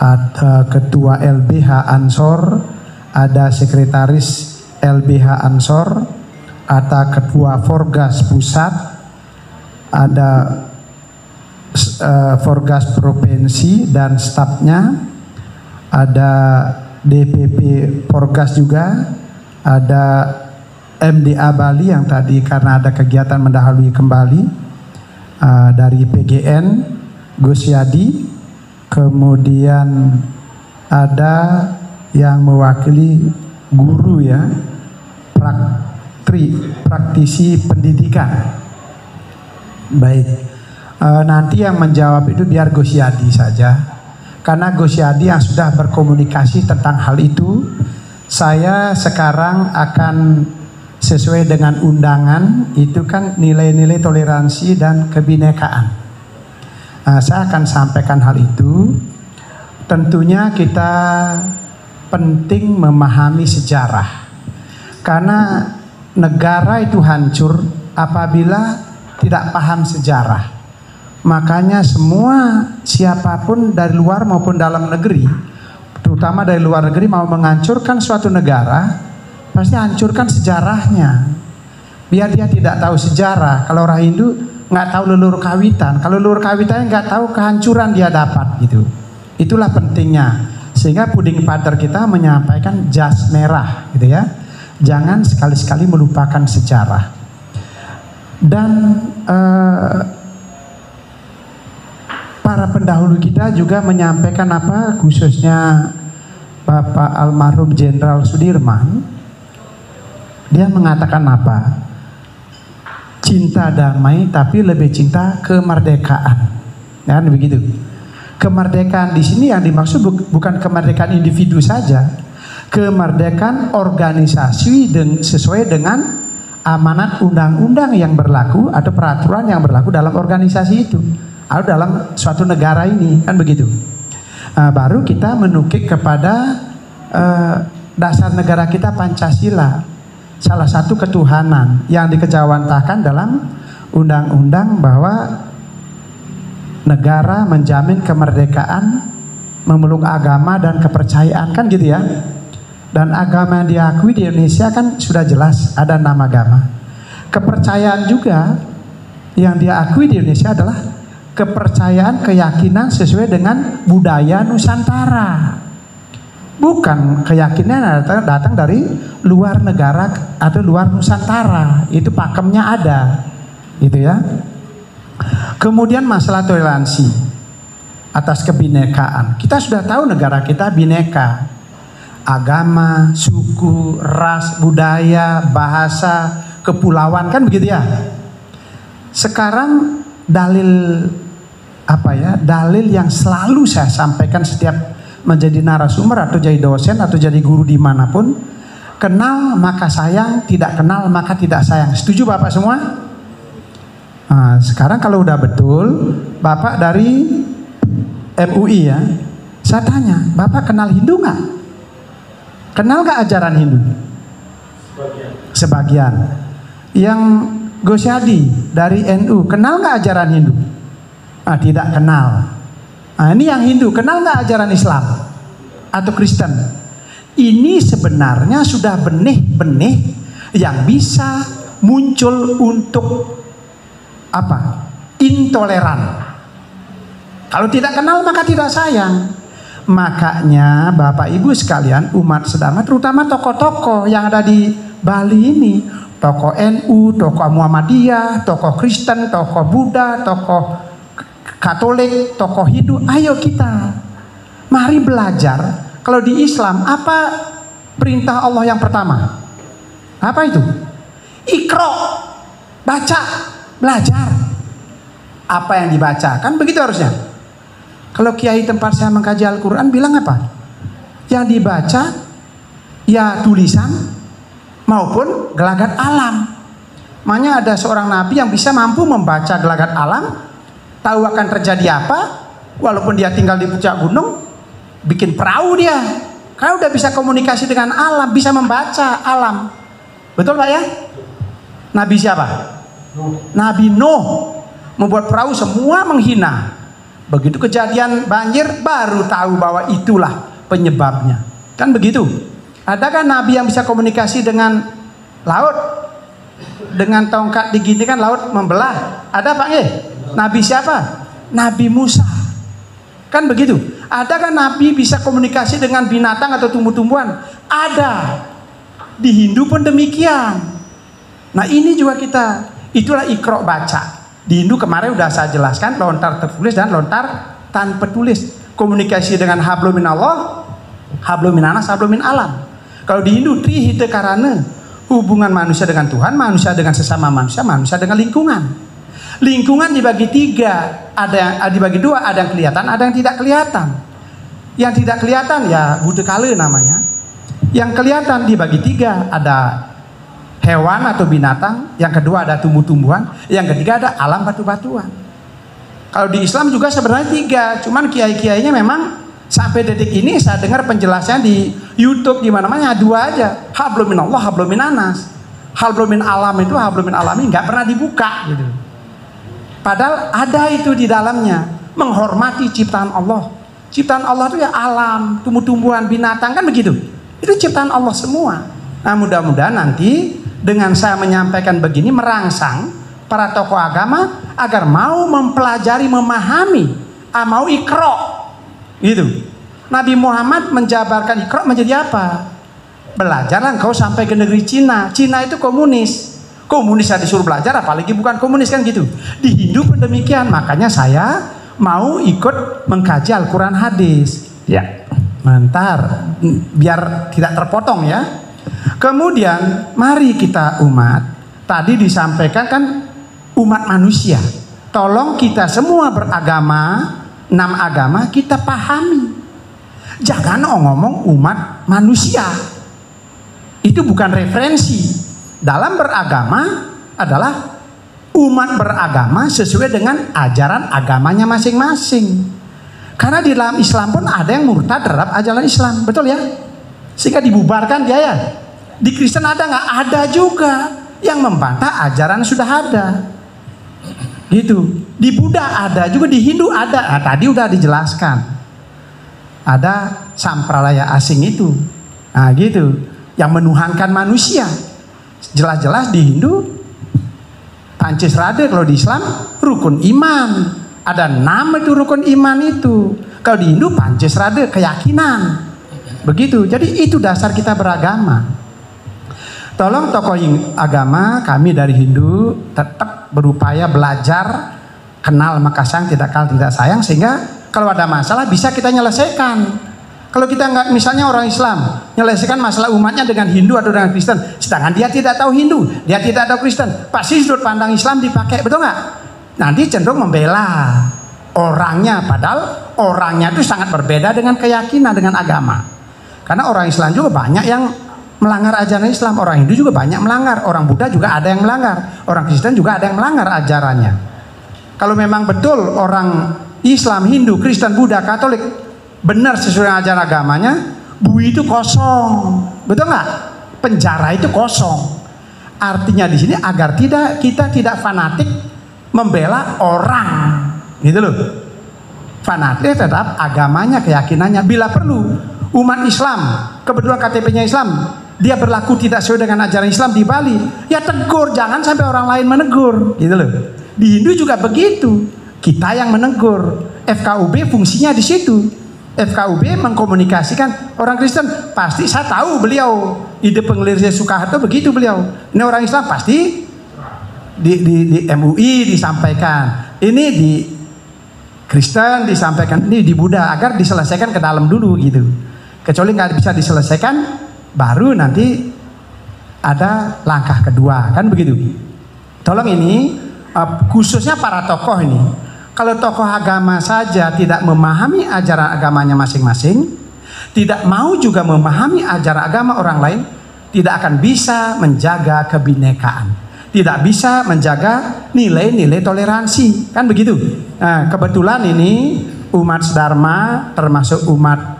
ada Ketua LBH Ansor, ada Sekretaris LBH Ansor, ada Ketua Forgas Pusat, ada Forgas Provinsi dan stafnya, ada DPP Forgas juga, ada MDA Bali yang tadi karena ada kegiatan mendahului kembali, dari PGN Gus Yadi, kemudian ada yang mewakili guru ya, praktisi pendidikan. Baik, nanti yang menjawab itu biar Gus Yadi saja, karena Gus Yadi yang sudah berkomunikasi tentang hal itu. Saya sekarang akan sesuai dengan undangan, itu kan nilai-nilai toleransi dan kebinekaan. Saya akan sampaikan hal itu. Tentunya kita penting memahami sejarah, karena negara itu hancur apabila tidak paham sejarah. Makanya semua siapapun dari luar maupun dalam negeri, terutama dari luar negeri, mau menghancurkan suatu negara, pasti hancurkan sejarahnya. Biar dia tidak tahu sejarah. Kalau orang Hindu nggak tahu leluhur kawitan, kalau leluhur kawitannya nggak tahu, kehancuran dia dapat gitu. Itulah pentingnya. Sehingga Puding Father kita menyampaikan jas merah gitu ya. Jangan sekali-sekali melupakan sejarah. Dan para pendahulu kita juga menyampaikan apa, khususnya Bapak almarhum Jenderal Sudirman. Dia mengatakan apa? Cinta damai tapi lebih cinta kemerdekaan. Kan begitu. Kemerdekaan di sini yang dimaksud bukan kemerdekaan individu saja. Kemerdekaan organisasi sesuai dengan amanat undang-undang yang berlaku atau peraturan yang berlaku dalam organisasi itu atau dalam suatu negara ini, kan begitu. Baru kita menukik kepada dasar negara kita, Pancasila. Salah satu ketuhanan yang dikejawantahkan dalam undang-undang bahwa negara menjamin kemerdekaan, memeluk agama dan kepercayaan, kan gitu ya. Dan agama yang diakui di Indonesia kan sudah jelas ada 6 agama. Kepercayaan juga yang diakui di Indonesia adalah kepercayaan, keyakinan sesuai dengan budaya Nusantara. Bukan keyakinan datang dari luar negara atau luar Nusantara. Itu pakemnya ada, gitu ya. Kemudian masalah toleransi atas kebinekaan. Kita sudah tahu negara kita bineka. Agama, suku, ras, budaya, bahasa, kepulauan, kan begitu ya. Sekarang dalil apa ya? Dalil yang selalu saya sampaikan setiap menjadi narasumber atau jadi dosen atau jadi guru dimanapun, kenal maka sayang, tidak kenal maka tidak sayang. Setuju Bapak semua? Nah, sekarang kalau udah betul, Bapak dari MUI ya, saya tanya, Bapak kenal Hindu nggak? Kenal nggak ajaran Hindu? Sebagian. Yang Gosyadi dari NU, kenal nggak ajaran Hindu? Ah, tidak kenal. Nah, ini yang Hindu, kenal nggak ajaran Islam atau Kristen? Ini sebenarnya sudah benih-benih yang bisa muncul untuk apa? Intoleran. Kalau tidak kenal maka tidak sayang. Makanya Bapak Ibu sekalian, umat sedama, terutama tokoh-tokoh yang ada di Bali ini, tokoh NU, tokoh Muhammadiyah, tokoh Kristen, tokoh Buddha, tokoh Katolik, tokoh Hindu, ayo kita mari belajar. Kalau di Islam apa perintah Allah yang pertama? Apa itu? Iqra, baca, belajar. Apa yang dibaca? Kan begitu harusnya. Kalau kiai tempat saya mengkaji Al-Quran bilang apa? Yang dibaca ya tulisan maupun gelagat alam. Makanya ada seorang nabi yang bisa mampu membaca gelagat alam, tahu akan terjadi apa, walaupun dia tinggal di puncak gunung, bikin perahu dia. Karena udah bisa komunikasi dengan alam, bisa membaca alam. Betul Pak ya? Nabi siapa? Nabi Nuh. Membuat perahu semua menghina. Begitu kejadian banjir baru tahu bahwa itulah penyebabnya. Kan begitu? Adakah nabi yang bisa komunikasi dengan laut? Dengan tongkat diginikan laut membelah? Ada Pak nggih? Nabi siapa? Nabi Musa. Kan begitu? Adakah nabi bisa komunikasi dengan binatang atau tumbuh-tumbuhan? Ada. Di Hindu pun demikian. Nah ini juga kita, itulah Iqra, baca. Di Hindu kemarin udah saya jelaskan, lontar tertulis dan lontar tanpa tulis. Komunikasi dengan hablum minallah, hablum minanas, hablum min alam. Kalau di Hindu trihita karana, hubungan manusia dengan Tuhan, manusia dengan sesama manusia, manusia dengan lingkungan. Lingkungan dibagi tiga, ada yang dibagi dua, ada yang kelihatan, ada yang tidak kelihatan. Yang tidak kelihatan ya buta kala namanya. Yang kelihatan dibagi tiga, ada hewan atau binatang, yang kedua ada tumbuh-tumbuhan, yang ketiga ada alam batu-batuan. Kalau di Islam juga sebenarnya tiga, cuman kiai-kiainya memang sampai detik ini saya dengar penjelasannya di YouTube di mana-mana dua aja, hablum minallah, hablum minanas. Hablum min alam itu hablum min alami nggak pernah dibuka gitu. Padahal ada itu di dalamnya, menghormati ciptaan Allah. Ciptaan Allah itu ya alam, tumbuh-tumbuhan, binatang, kan begitu. Itu ciptaan Allah semua. Nah mudah-mudahan nanti dengan saya menyampaikan begini merangsang para tokoh agama agar mau mempelajari, memahami, mau Iqra gitu. Nabi Muhammad menjabarkan Iqra menjadi apa? Belajarlah engkau sampai ke negeri Cina. Cina itu komunis. Komunis saya disuruh belajar, apalagi bukan komunis, kan gitu. Di Hindu pun demikian. Makanya saya mau ikut mengkaji Al-Quran hadis. Ya, bentar, biar tidak terpotong ya. Kemudian mari kita umat, tadi disampaikan kan umat manusia, tolong kita semua beragama, 6 agama kita pahami. Jangan ngomong umat manusia, itu bukan referensi. Dalam beragama adalah umat beragama sesuai dengan ajaran agamanya masing-masing. Karena di dalam Islam pun ada yang murtad terhadap ajaran Islam, betul ya? Sehingga dibubarkan dia ya. Di Kristen ada nggak? Ada juga yang membantah ajaran sudah ada. Gitu. Di Buddha ada juga, di Hindu ada. Nah, tadi udah dijelaskan. Ada sampradaya asing itu. Nah, gitu. Yang menuhankan manusia. Jelas-jelas di Hindu Pancasrada, kalau di Islam rukun iman. Ada 6 itu rukun iman itu. Kalau di Hindu Pancasrada keyakinan. Begitu. Jadi itu dasar kita beragama. Tolong tokoh agama kami dari Hindu tetap berupaya belajar, kenal maka sayang, tidak kenal tidak sayang, sehingga kalau ada masalah bisa kita nyelesaikan. Kalau kita nggak, misalnya orang Islam nyelesaikan masalah umatnya dengan Hindu atau dengan Kristen, sedangkan dia tidak tahu Hindu, dia tidak tahu Kristen, pasti sudut pandang Islam dipakai, betul nggak? Nanti cenderung membela orangnya, padahal orangnya itu sangat berbeda dengan keyakinan, dengan agama. Karena orang Islam juga banyak yang melanggar ajaran Islam. Orang Hindu juga banyak melanggar, orang Buddha juga ada yang melanggar, orang Kristen juga ada yang melanggar ajarannya. Kalau memang betul orang Islam, Hindu, Kristen, Buddha, Katolik benar sesuai dengan ajaran agamanya, bui itu kosong, betul nggak? Penjara itu kosong. Artinya di sini agar kita tidak fanatik membela orang, gitu loh. Fanatik tetap agamanya, keyakinannya. Bila perlu umat Islam, kebetulan KTP-nya Islam, dia berlaku tidak sesuai dengan ajaran Islam di Bali, ya tegur, jangan sampai orang lain menegur, gitu loh. Di Hindu juga begitu, kita yang menegur. FKUB fungsinya di situ. FKUB mengkomunikasikan orang Kristen, pasti saya tahu beliau ide pengelirisnya Soekarno begitu beliau. Ini orang Islam pasti di MUI disampaikan, ini di Kristen disampaikan, ini di Buddha, agar diselesaikan ke dalam dulu gitu. Kecuali nggak bisa diselesaikan, baru nanti ada langkah kedua, kan begitu. Tolong ini khususnya para tokoh ini. Kalau tokoh agama saja tidak memahami ajaran agamanya masing-masing, tidak mau juga memahami ajaran agama orang lain, tidak akan bisa menjaga kebinekaan, tidak bisa menjaga nilai-nilai toleransi, kan begitu. Nah, kebetulan ini umat Dharma, termasuk umat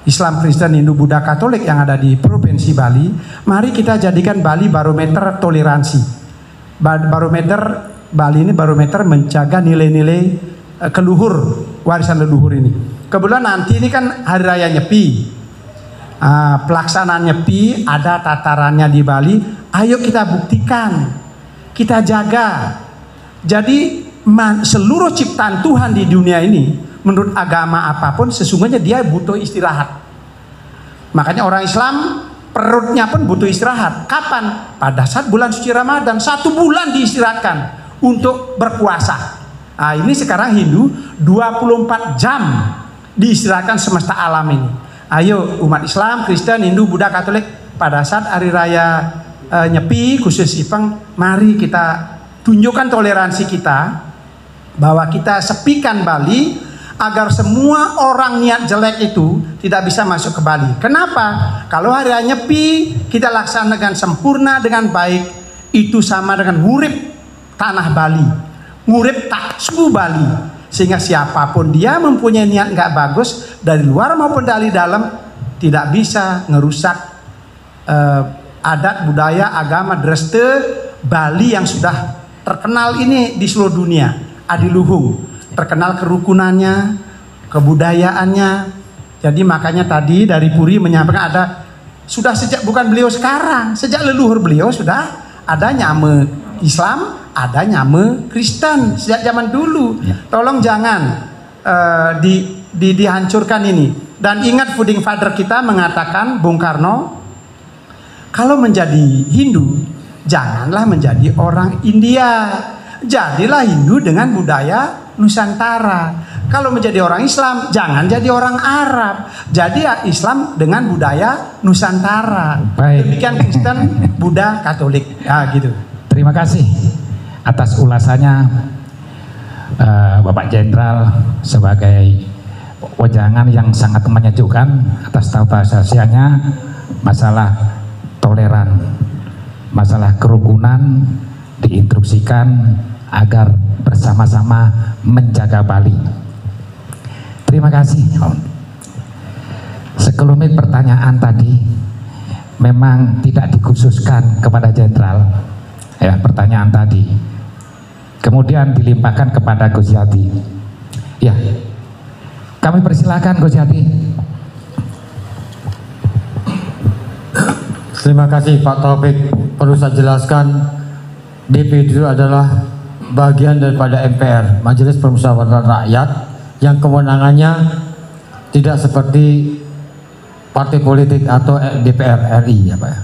Islam, Kristen, Hindu, Buddha, Katolik yang ada di Provinsi Bali, mari kita jadikan Bali barometer toleransi. Barometer Bali ini barometer menjaga nilai-nilai keluhur, warisan leluhur ini. Kebetulan nanti ini kan Hari Raya Nyepi, pelaksanaan Nyepi ada tatarannya di Bali. Ayo kita buktikan, kita jaga. Jadi seluruh ciptaan Tuhan di dunia ini, menurut agama apapun sesungguhnya dia butuh istirahat. Makanya orang Islam perutnya pun butuh istirahat. Kapan? Pada saat bulan suci Ramadan, 1 bulan diistirahatkan untuk berpuasa. Nah, ini sekarang Hindu 24 jam diistirahatkan semesta alam ini. Ayo umat Islam, Kristen, Hindu, Buddha, Katolik, pada saat Hari Raya Nyepi khusus Ipang, mari kita tunjukkan toleransi kita, bahwa kita sepikan Bali agar semua orang niat jelek itu tidak bisa masuk ke Bali. Kenapa? Kalau Hari Raya Nyepi kita laksanakan sempurna dengan baik, itu sama dengan ngurip tanah Bali, ngurip taksu Bali, sehingga siapapun dia mempunyai niat nggak bagus dari luar maupun dari dalam tidak bisa ngerusak adat, budaya, agama, dreste Bali yang sudah terkenal ini di seluruh dunia. Adiluhung terkenal kerukunannya, kebudayaannya. Jadi makanya tadi dari Puri menyampaikan ada sudah sejak, bukan beliau sekarang, sejak leluhur beliau sudah ada nyame Islam, ada nyame Kristen sejak zaman dulu. Tolong jangan dihancurkan ini. Dan ingat founding father kita mengatakan, Bung Karno, kalau menjadi Hindu janganlah menjadi orang India, jadilah Hindu dengan budaya Nusantara. Kalau menjadi orang Islam jangan jadi orang Arab, jadi Islam dengan budaya Nusantara. Baik. Demikian Kristen, Buddha, Katolik, ya gitu. Terima kasih atas ulasannya Bapak Jenderal sebagai wejangan yang sangat menyejukkan atas tahu-tahu masalah toleran, masalah kerukunan diinstruksikan agar bersama-sama menjaga Bali. Terima kasih. Sekelumit pertanyaan tadi memang tidak dikhususkan kepada Jenderal, ya, pertanyaan tadi kemudian dilimpahkan kepada Gus Yati. Ya, kami persilakan Gus Yati. Terima kasih Pak Taufik. Perlu saya jelaskan, DPD itu adalah bagian daripada MPR, Majelis Permusyawaratan Rakyat, yang kewenangannya tidak seperti partai politik atau DPR RI, ya Pak.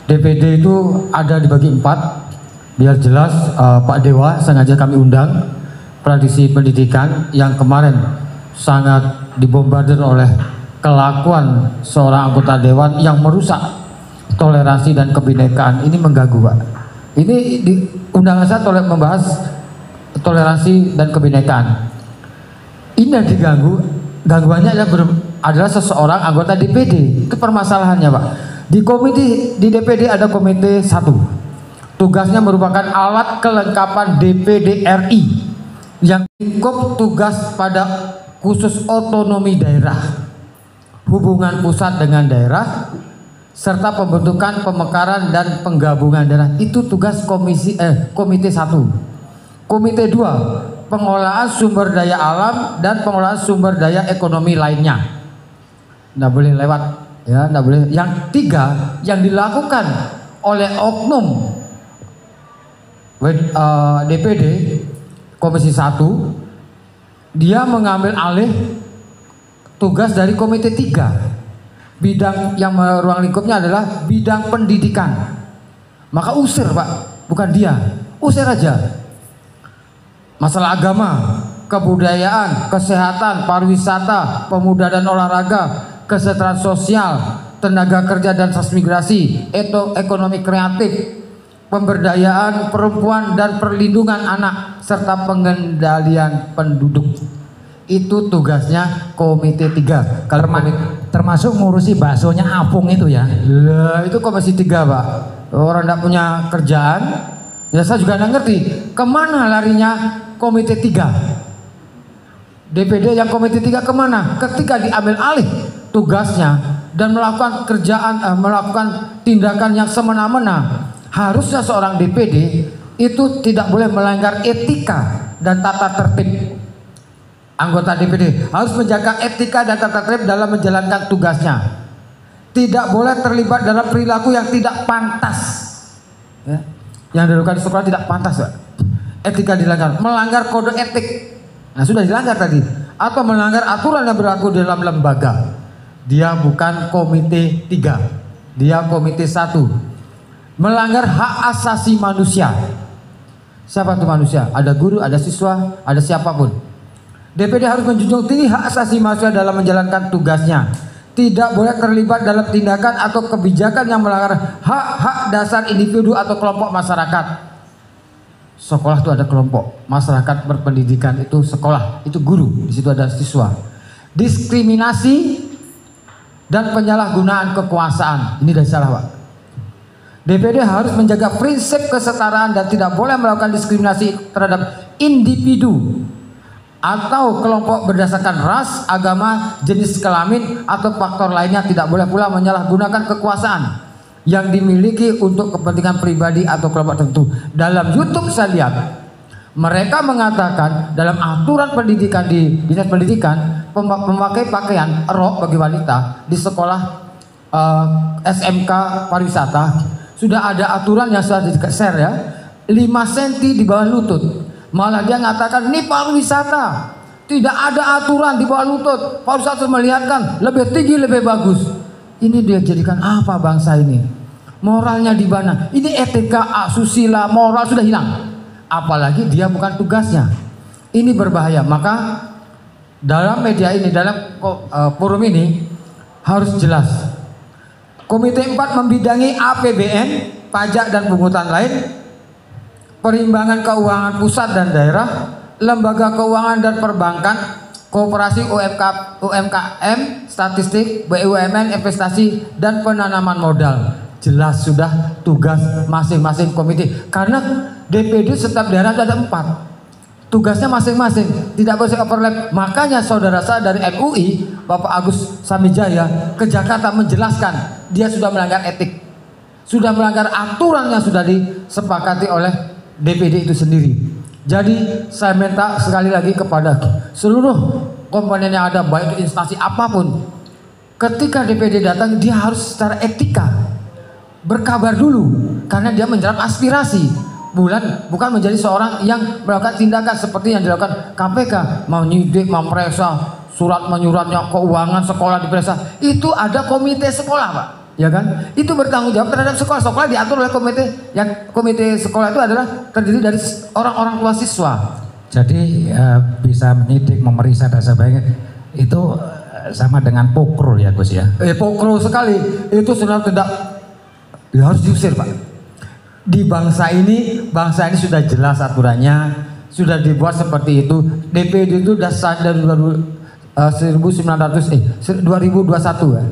DPD itu ada dibagi 4, biar jelas. Pak Dewa sengaja kami undang, praktisi pendidikan yang kemarin sangat dibombardir oleh kelakuan seorang anggota dewan yang merusak toleransi dan kebinekaan. Ini mengganggu, Pak. Ini di undangan saya membahas toleransi dan kebinekaan. Ini yang diganggu, gangguannya adalah seseorang anggota DPD. Itu permasalahannya, Pak. Di DPD ada komite 1. Tugasnya merupakan alat kelengkapan DPD RI yang lingkup tugas pada khusus otonomi daerah, hubungan pusat dengan daerah, serta pembentukan, pemekaran, dan penggabungan daerah. Itu tugas komite 1. Komite 2, pengelolaan sumber daya alam dan pengelolaan sumber daya ekonomi lainnya. Nggak boleh lewat, ya, nggak boleh. Yang 3, yang dilakukan oleh oknum DPD Komisi 1, dia mengambil alih tugas dari komite 3. Bidang yang ruang lingkupnya adalah bidang pendidikan. Maka usir, Pak, bukan dia, usir aja. Masalah agama, kebudayaan, kesehatan, pariwisata, pemuda dan olahraga, kesejahteraan sosial, tenaga kerja dan transmigrasi, ekonomi kreatif, pemberdayaan perempuan dan perlindungan anak, serta pengendalian penduduk. Itu tugasnya komite 3. Kalau Termasuk ngurusi baksonya Apung itu ya. lah, itu komisi 3, Pak. Orang tidak punya kerjaan, ya saya juga nggak ngerti kemana larinya komite 3. DPD yang komite 3 kemana? Ketika diambil alih tugasnya dan melakukan melakukan tindakan yang semena-mena, harusnya seorang DPD itu tidak boleh melanggar etika dan tata tertib. Anggota DPD harus menjaga etika dan tata tertib dalam menjalankan tugasnya. Tidak boleh terlibat dalam perilaku yang tidak pantas. Ya. Yang dilakukan di sekolah tidak pantas, Pak. Etika dilanggar, melanggar kode etik. Nah, sudah dilanggar tadi. Atau melanggar aturan yang berlaku dalam lembaga. Dia bukan komite 3. Dia komite 1. Melanggar hak asasi manusia. Siapa itu manusia? Ada guru, ada siswa, ada siapapun. DPD harus menjunjung tinggi hak asasi manusia dalam menjalankan tugasnya. Tidak boleh terlibat dalam tindakan atau kebijakan yang melanggar hak-hak dasar individu atau kelompok masyarakat. Sekolah itu ada kelompok, masyarakat berpendidikan itu sekolah, itu guru, di situ ada siswa. Diskriminasi dan penyalahgunaan kekuasaan, ini dari salah, Pak. DPD harus menjaga prinsip kesetaraan dan tidak boleh melakukan diskriminasi terhadap individu atau kelompok berdasarkan ras, agama, jenis kelamin atau faktor lainnya. Tidak boleh pula menyalahgunakan kekuasaan yang dimiliki untuk kepentingan pribadi atau kelompok tertentu. Dalam YouTube saya lihat mereka mengatakan dalam aturan pendidikan di dinas pendidikan, memakai pakaian rok bagi wanita di sekolah SMK pariwisata sudah ada aturan yang sudah di-share ya, 5 cm di bawah lutut. Malah dia mengatakan ini pariwisata, tidak ada aturan di bawah lutut. Pariwisata melihatkan lebih tinggi lebih bagus. Ini dia jadikan apa bangsa ini? Moralnya di mana? Ini etika, asusila, moral sudah hilang. Apalagi dia bukan tugasnya. Ini berbahaya. Maka dalam media ini, dalam forum ini harus jelas. Komite 4 membidangi APBN, pajak dan pungutan lain, perimbangan keuangan pusat dan daerah, lembaga keuangan dan perbankan, koperasi UMKM, statistik, BUMN, investasi, dan penanaman modal. Jelas sudah tugas masing-masing komite. Karena DPD setiap daerah ada 4. Tugasnya masing-masing, tidak boleh overlap. Makanya saudara saya dari MUI, Bapak Agus Samijaya, ke Jakarta menjelaskan dia sudah melanggar etik, sudah melanggar aturan yang sudah disepakati oleh DPD itu sendiri. Jadi saya minta sekali lagi kepada seluruh komponen yang ada, baik itu instansi apapun, ketika DPD datang dia harus secara etika berkabar dulu, karena dia menjerat aspirasi, bukan menjadi seorang yang melakukan tindakan seperti yang dilakukan KPK, mau nyidik, memperiksa, surat menyuratnya keuangan sekolah diperiksa. Itu ada komite sekolah, Pak. Ya kan? Itu bertanggung jawab terhadap sekolah. Sekolah diatur oleh komite, yang komite sekolah itu adalah terdiri dari orang-orang tua siswa. Jadi bisa menyidik, memeriksa dan sebagainya. Itu sama dengan pokrol ya Gus ya? Pokrol sekali. Itu sebenarnya tidak, ya harus diusir, Pak. Di bangsa ini sudah jelas aturannya, sudah dibuat seperti itu. DPD itu sudah sah dari 2021 ya.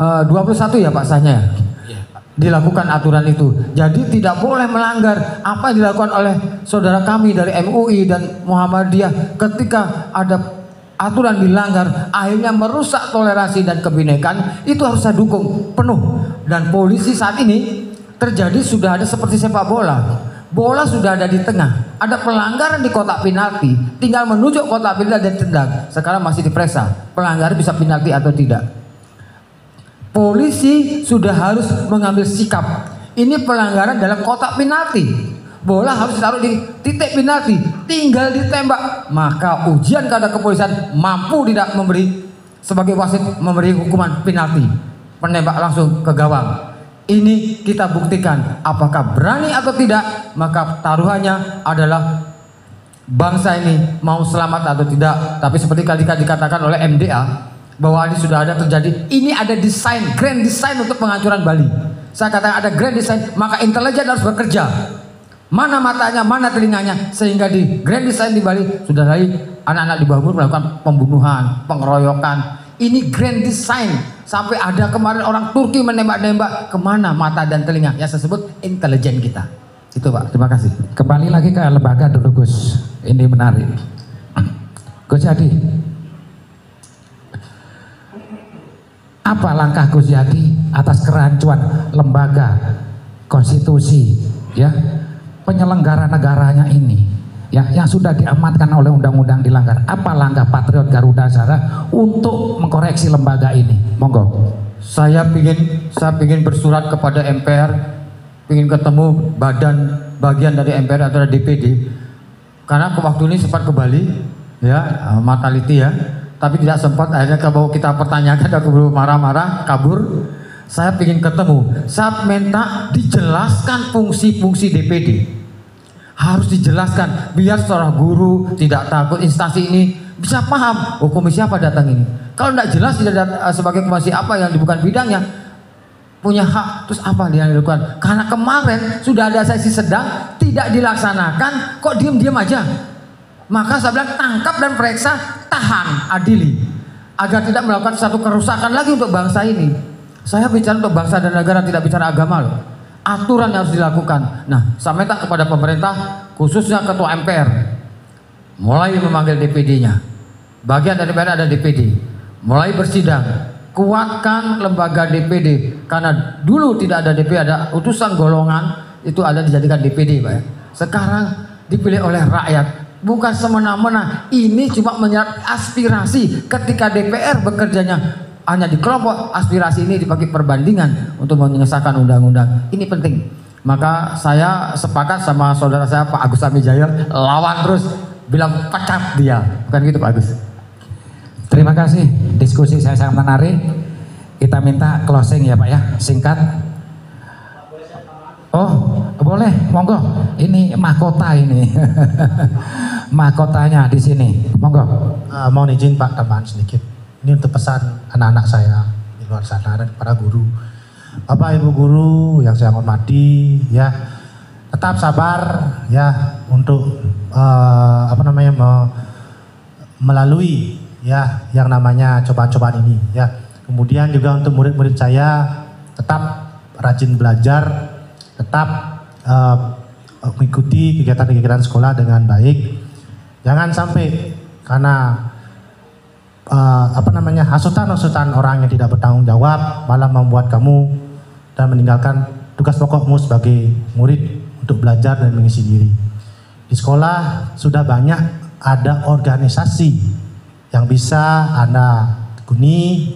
21 ya Pak sahnya ya? Dilakukan aturan itu. Jadi tidak boleh melanggar apa yang dilakukan oleh saudara kami dari MUI dan Muhammadiyah ketika ada aturan dilanggar akhirnya merusak toleransi dan kebinekaan, itu harus saya dukung penuh. Dan polisi saat ini terjadi sudah ada seperti sepak bola. Bola sudah ada di tengah, ada pelanggaran di kotak penalti, tinggal menunjuk kotak penalti dan tendang. Sekarang masih diperiksa pelanggaran bisa penalti atau tidak. Polisi sudah harus mengambil sikap. Ini pelanggaran dalam kotak penalti. Bola harus ditaruh di titik penalti, tinggal ditembak. Maka ujian kepada kepolisian mampu tidak memberi sebagai wasit memberi hukuman penalti, penembak langsung ke gawang. Ini kita buktikan apakah berani atau tidak. Maka taruhannya adalah bangsa ini mau selamat atau tidak. Tapi seperti kali dikatakan oleh MDA bahwa ini sudah ada terjadi, ini ada desain, grand design untuk penghancuran Bali. Saya katakan ada grand design, maka intelijen harus bekerja. Mana matanya, mana telinganya, sehingga di grand design di Bali sudah lagi anak-anak di bawah umur melakukan pembunuhan, pengeroyokan. Ini grand design, sampai ada kemarin orang Turki menembak-nembak, kemana mata dan telinga? Yang saya sebut intelijen kita. Itu Pak, terima kasih. Kembali lagi ke lembaga dulu Gus, ini menarik. Gus Yadi, apa langkah Gus Yadi atas kerancuan lembaga konstitusi ya penyelenggara negaranya ini ya yang sudah diamankan oleh undang-undang dilanggar? Apa langkah Patriot Garuda Nusantara untuk mengkoreksi lembaga ini? Monggo. Saya ingin bersurat kepada MPR, ingin ketemu bagian dari MPR atau DPD, karena waktu ini sempat ke Bali ya, Mataliti ya, tapi tidak sempat. Akhirnya kalau kita pertanyakan dan keburu marah-marah kabur. Saya ingin ketemu, saya minta dijelaskan fungsi-fungsi DPD, harus dijelaskan biar seorang guru tidak takut, instansi ini bisa paham komisi apa datang ini. Kalau tidak jelas tidak sebagai komisi apa yang bukan bidangnya, punya hak, terus apa dia lakukan? Karena kemarin sudah ada sesi sedang tidak dilaksanakan, kok diem-diem aja. Maka saya bilang tangkap dan periksa, tahan, adili, agar tidak melakukan satu kerusakan lagi untuk bangsa ini. Saya bicara untuk bangsa dan negara, tidak bicara agama loh. Aturan yang harus dilakukan. Nah, saya minta kepada pemerintah, khususnya Ketua MPR, mulai memanggil DPD-nya. Bagian dari MPR ada DPD, mulai bersidang, kuatkan lembaga DPD. Karena dulu tidak ada DPD, ada utusan golongan, itu ada dijadikan DPD Pak ya. Sekarang dipilih oleh rakyat, bukan semena-mena. Ini cuma menyerap aspirasi. Ketika DPR bekerjanya hanya di kelompok, aspirasi ini dipakai perbandingan untuk menyelesaikan undang-undang. Ini penting. Maka saya sepakat sama saudara saya Pak Agus Samijaya, lawan terus, bilang pecat dia. Bukan gitu Pak Agus. Terima kasih, diskusi saya sangat menarik. Kita minta closing ya Pak ya, singkat. Oh boleh, monggo. Ini mahkota ini, mahkotanya di sini, monggo. Mohon izin Pak, tambahan sedikit. Ini untuk pesan anak-anak saya di luar sana dan para guru. Bapak Ibu guru yang saya hormati ya, tetap sabar ya untuk melalui ya yang namanya cobaan-cobaan ini ya. Kemudian juga untuk murid-murid saya tetap rajin belajar, tetap mengikuti kegiatan-kegiatan sekolah dengan baik. Jangan sampai karena hasutan-hasutan orang yang tidak bertanggung jawab malah membuat kamu dan meninggalkan tugas pokokmu sebagai murid untuk belajar dan mengisi diri. Di sekolah sudah banyak ada organisasi yang bisa Anda tekuni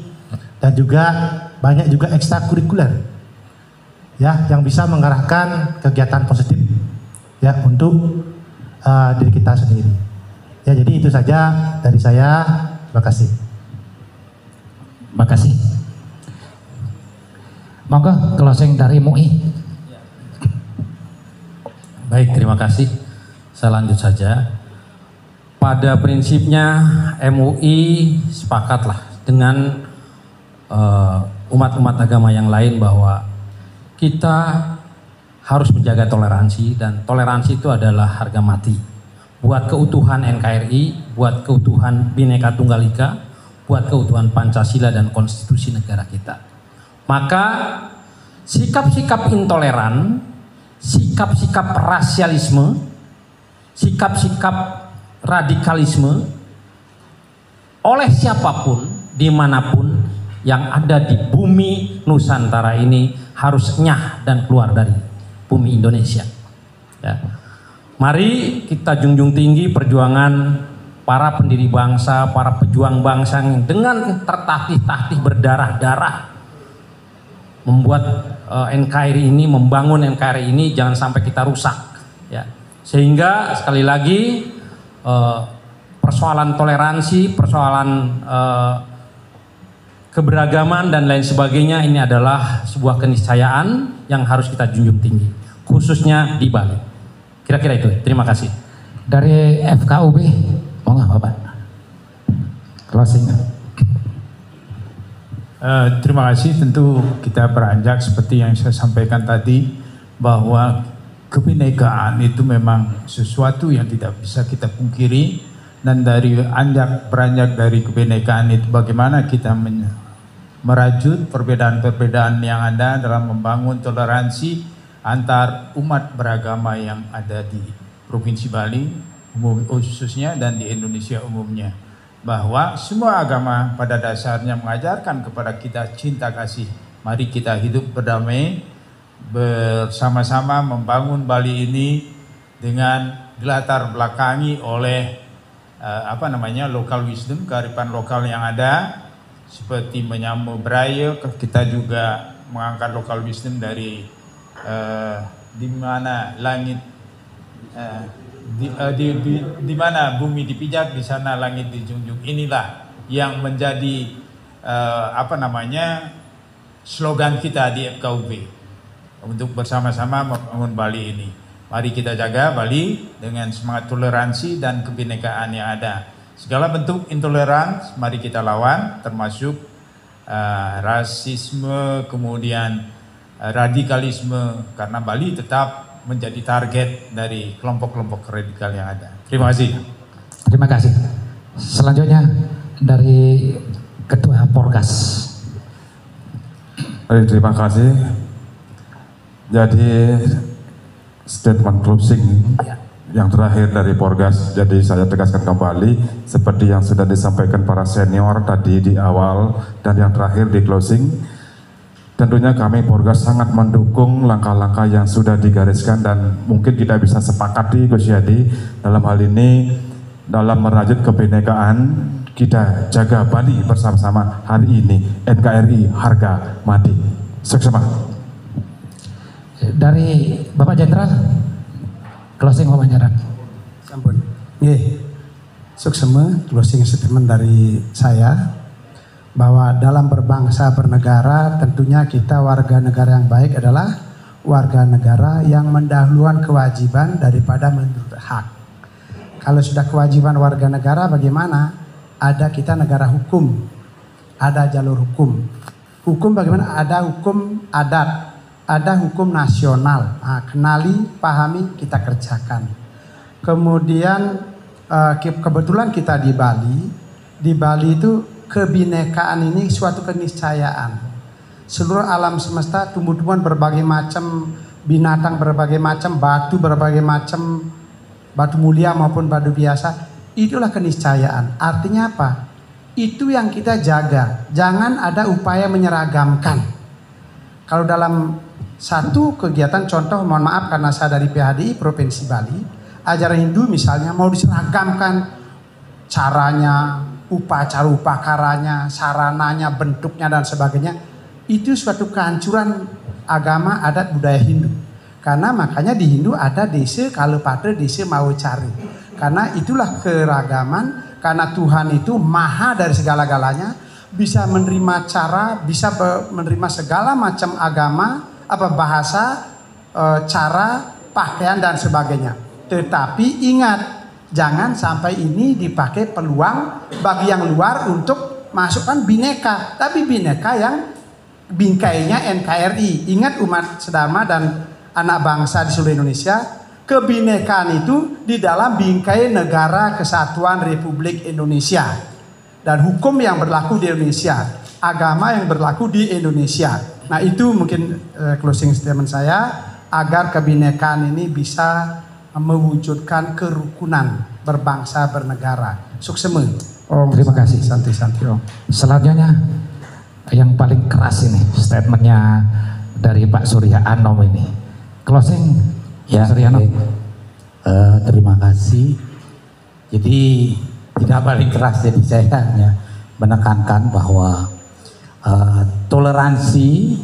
dan juga banyak juga ekstrakurikuler ya yang bisa mengarahkan kegiatan positif ya untuk diri kita sendiri. Ya, jadi itu saja dari saya. Terima kasih. Makasih. Monggo closing dari MUI. Baik, terima kasih. Saya lanjut saja. Pada prinsipnya MUI sepakatlah dengan umat-umat agama yang lain bahwa kita harus menjaga toleransi, dan toleransi itu adalah harga mati buat keutuhan NKRI, buat keutuhan Bhinneka Tunggal Ika, buat keutuhan Pancasila dan konstitusi negara kita. Maka sikap-sikap intoleran, sikap-sikap rasialisme, sikap-sikap radikalisme oleh siapapun, dimanapun yang ada di bumi Nusantara ini harus nyah dan keluar dari bumi Indonesia. Ya. Mari kita junjung tinggi perjuangan para pendiri bangsa, para pejuang bangsa yang dengan tertatih-tatih berdarah-darah membuat NKRI ini, membangun NKRI ini jangan sampai kita rusak. Ya. Sehingga sekali lagi persoalan toleransi, persoalan keberagaman dan lain sebagainya ini adalah sebuah keniscayaan yang harus kita junjung tinggi, khususnya di Bali. Kira-kira itu. Terima kasih. Dari FKUB, mau nggak Bapak? Closing. Terima kasih. Tentu kita beranjak seperti yang saya sampaikan tadi, bahwa kebinekaan itu memang sesuatu yang tidak bisa kita pungkiri, dan dari beranjak dari kebinekaan itu bagaimana kita merajut perbedaan-perbedaan yang ada dalam membangun toleransi antar umat beragama yang ada di Provinsi Bali khususnya dan di Indonesia umumnya, bahwa semua agama pada dasarnya mengajarkan kepada kita cinta kasih. Mari kita hidup berdamai, bersama-sama membangun Bali ini dengan dilatar belakangi oleh local wisdom, kearifan lokal yang ada, seperti menyamu Braille. Kita juga mengangkat local wisdom dari di mana langit di mana bumi dipijak, di sana langit dijunjung. Inilah yang menjadi slogan kita di FKUB untuk bersama-sama membangun Bali ini. Mari kita jaga Bali dengan semangat toleransi dan kebinekaan yang ada. Segala bentuk intoleransi mari kita lawan, termasuk rasisme, kemudian radikalisme, karena Bali tetap menjadi target dari kelompok-kelompok radikal yang ada. Terima kasih. Terima kasih. Selanjutnya dari Ketua Porgas. Terima kasih. Jadi statement closing yang terakhir dari Porgas, jadi saya tegaskan kembali seperti yang sudah disampaikan para senior tadi di awal dan yang terakhir di closing. Tentunya kami Porgas sangat mendukung langkah-langkah yang sudah digariskan dan mungkin kita bisa sepakati Gus Yadi dalam hal ini, dalam merajut kebinekaan kita jaga Bali bersama-sama hari ini. NKRI harga mati. Sukses. Dari Bapak Jenderal, closing Bapak Jenderal. Sampun. Suksema closing statement dari saya, bahwa dalam berbangsa bernegara tentunya kita warga negara yang baik adalah warga negara yang mendahulukan kewajiban daripada menuntut hak. Kalau sudah kewajiban warga negara bagaimana? Ada kita negara hukum, ada jalur hukum. Hukum bagaimana? Ada hukum adat, ada hukum nasional. Nah, kenali, pahami, kita kerjakan. Kemudian kebetulan kita di Bali itu kebinekaan ini suatu keniscayaan. Seluruh alam semesta, tumbuh-tumbuhan berbagai macam, binatang berbagai macam, batu berbagai macam, batu mulia maupun batu biasa, itulah keniscayaan. Artinya apa? Itu yang kita jaga. Jangan ada upaya menyeragamkan. Kalau dalam satu kegiatan, contoh, mohon maaf karena saya dari PHDI Provinsi Bali, ajaran Hindu misalnya mau diseragamkan caranya, upacara-upacaranya, sarananya, bentuknya dan sebagainya, itu suatu kehancuran agama, adat, budaya Hindu. Karena makanya di Hindu ada desa Kalapatra, desa Mawacari. Karena itulah keragaman, karena Tuhan itu maha dari segala-galanya, bisa menerima cara, bisa menerima segala macam agama, bahasa, cara, pakaian dan sebagainya. Tetapi ingat, jangan sampai ini dipakai peluang bagi yang luar untuk masukkan bineka. Tapi bineka yang bingkainya NKRI. Ingat umat sedharma dan anak bangsa di seluruh Indonesia, kebinekaan itu di dalam bingkai Negara Kesatuan Republik Indonesia. Dan hukum yang berlaku di Indonesia, agama yang berlaku di Indonesia. Nah itu mungkin closing statement saya agar kebinekaan ini bisa mewujudkan kerukunan berbangsa bernegara. Suksema. Terima kasih. Santi. Selanjutnya yang paling keras ini statementnya dari Pak Surya Anom ini. Closing ya. Surya Anom. Terima kasih. Jadi tidak paling keras, jadi saya hanya menekankan bahwa toleransi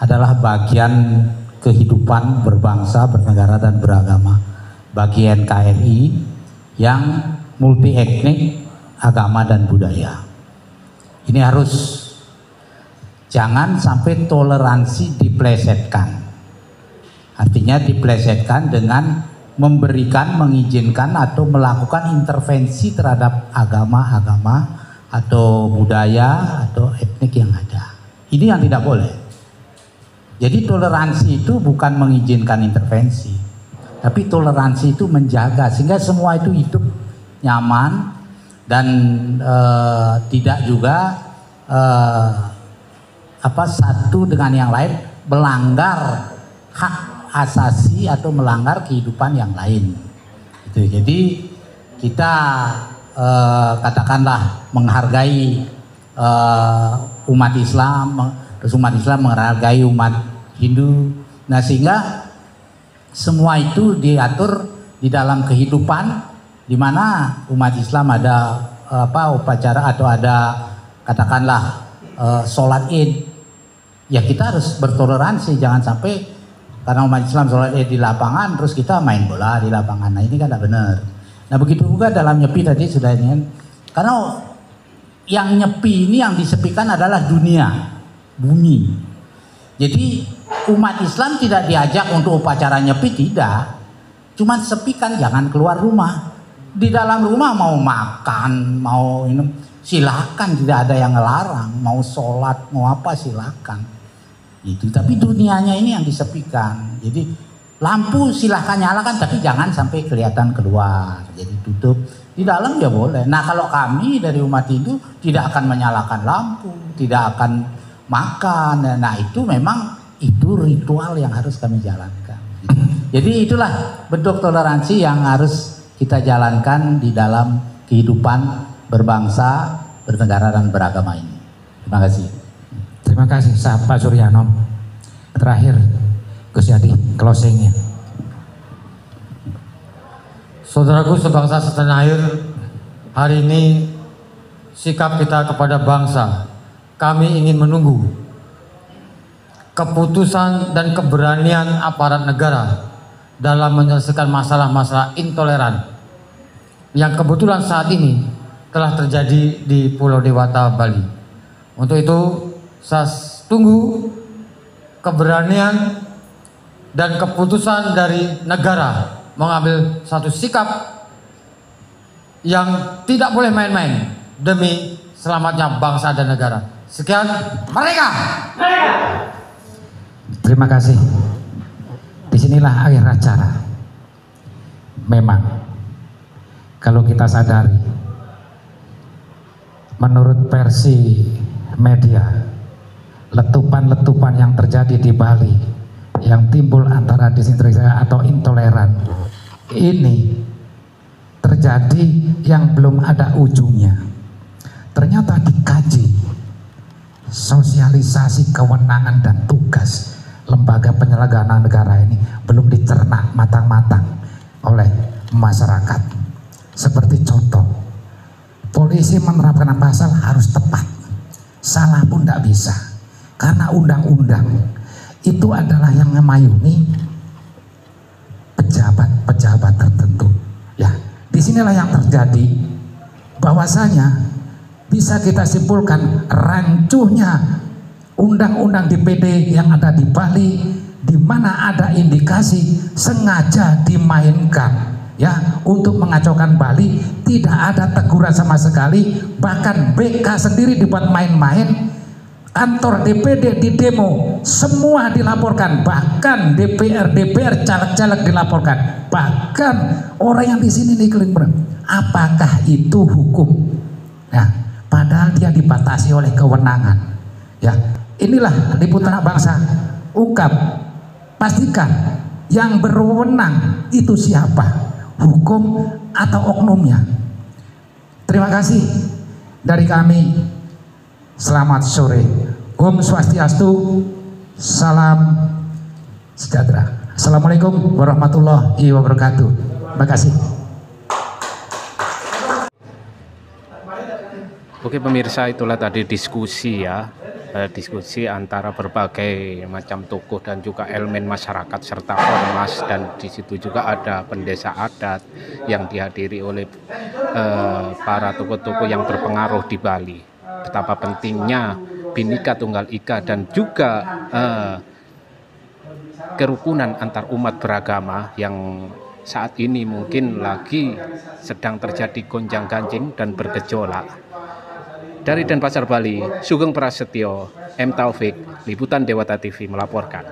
adalah bagian kehidupan berbangsa, bernegara dan beragama bagi NKRI yang multi etnik, agama dan budaya. Ini harus jangan sampai toleransi diplesetkan. Artinya diplesetkan dengan memberikan, mengizinkan atau melakukan intervensi terhadap agama-agama atau budaya atau etnik yang ada. Ini yang tidak boleh. Jadi toleransi itu bukan mengizinkan intervensi, tapi toleransi itu menjaga sehingga semua itu hidup nyaman dan tidak juga satu dengan yang lain melanggar hak asasi atau melanggar kehidupan yang lain. Gitu. Jadi kita katakanlah menghargai umat Islam, terus umat Islam menghargai umat Hindu. Nah sehingga semua itu diatur di dalam kehidupan, di mana umat Islam ada upacara atau ada katakanlah sholat Id. Ya kita harus bertoleransi, jangan sampai karena umat Islam sholat Id di lapangan terus kita main bola di lapangan. Nah ini kan tidak benar. Nah begitu juga dalam nyepi tadi sudah ini, karena yang nyepi ini yang disepikan adalah dunia, bumi. Jadi umat Islam tidak diajak untuk upacara nyepi, tidak. Cuman sepikan, jangan keluar rumah. Di dalam rumah mau makan, mau minum, silakan, tidak ada yang ngelarang. Mau sholat, mau apa silakan. Itu. Tapi dunianya ini yang disepikan. Jadi lampu silahkan nyalakan, tapi jangan sampai kelihatan keluar. Jadi tutup. Di dalam ya boleh. Nah kalau kami dari umat Hindu tidak akan menyalakan lampu, tidak akan makan. Nah itu memang itu ritual yang harus kami jalankan. Jadi itulah bentuk toleransi yang harus kita jalankan di dalam kehidupan berbangsa, bernegara dan beragama ini. Terima kasih. Terima kasih Pak Suryanom. Terakhir Gus Yadi, closingnya. Saudaraku sebangsa setanah air, hari ini sikap kita kepada bangsa, kami ingin menunggu keputusan dan keberanian aparat negara dalam menyelesaikan masalah-masalah intoleran yang kebetulan saat ini telah terjadi di Pulau Dewata, Bali. Untuk itu saya tunggu keberanian dan keputusan dari negara mengambil satu sikap yang tidak boleh main-main demi selamatnya bangsa dan negara. Sekian, mereka. Terima kasih. Disinilah akhir acara. Memang kalau kita sadari, menurut versi media, letupan-letupan yang terjadi di Bali yang timbul antara disintegrasi atau intoleran ini terjadi yang belum ada ujungnya. Ternyata dikaji sosialisasi kewenangan dan tugas lembaga penyelenggaraan negara ini belum dicerna matang-matang oleh masyarakat. Seperti contoh, polisi menerapkan pasal harus tepat, salah pun tidak bisa, karena undang-undang itu adalah yang memayungi pejabat-pejabat tertentu. Ya, disinilah yang terjadi bahwasanya bisa kita simpulkan rancuhnya undang-undang DPD yang ada di Bali, di mana ada indikasi sengaja dimainkan ya untuk mengacaukan Bali. Tidak ada teguran sama sekali, bahkan BK sendiri dibuat main-main. Kantor DPD di demo, semua dilaporkan, bahkan DPR caleg-caleg dilaporkan, bahkan orang yang di sini nih keliling. Apakah itu hukum? Ya, padahal dia dibatasi oleh kewenangan. Ya, inilah liputan bangsa, ungkap, pastikan yang berwenang itu siapa, hukum atau oknumnya. Terima kasih dari kami. Selamat sore. Om Swastiastu, salam sejahtera. Assalamualaikum warahmatullahi wabarakatuh. Terima kasih. Oke pemirsa, itulah tadi diskusi ya, diskusi antara berbagai macam tokoh dan juga elemen masyarakat serta ormas, dan di situ juga ada pendesa adat yang dihadiri oleh para tokoh-tokoh yang berpengaruh di Bali. Betapa pentingnya Bhinneka Tunggal Ika dan juga kerukunan antar umat beragama yang saat ini mungkin lagi sedang terjadi gonjang-ganjing dan bergejolak. Dari Denpasar, Bali, Sugeng Prasetyo, M. Taufik, Liputan Dewata TV melaporkan.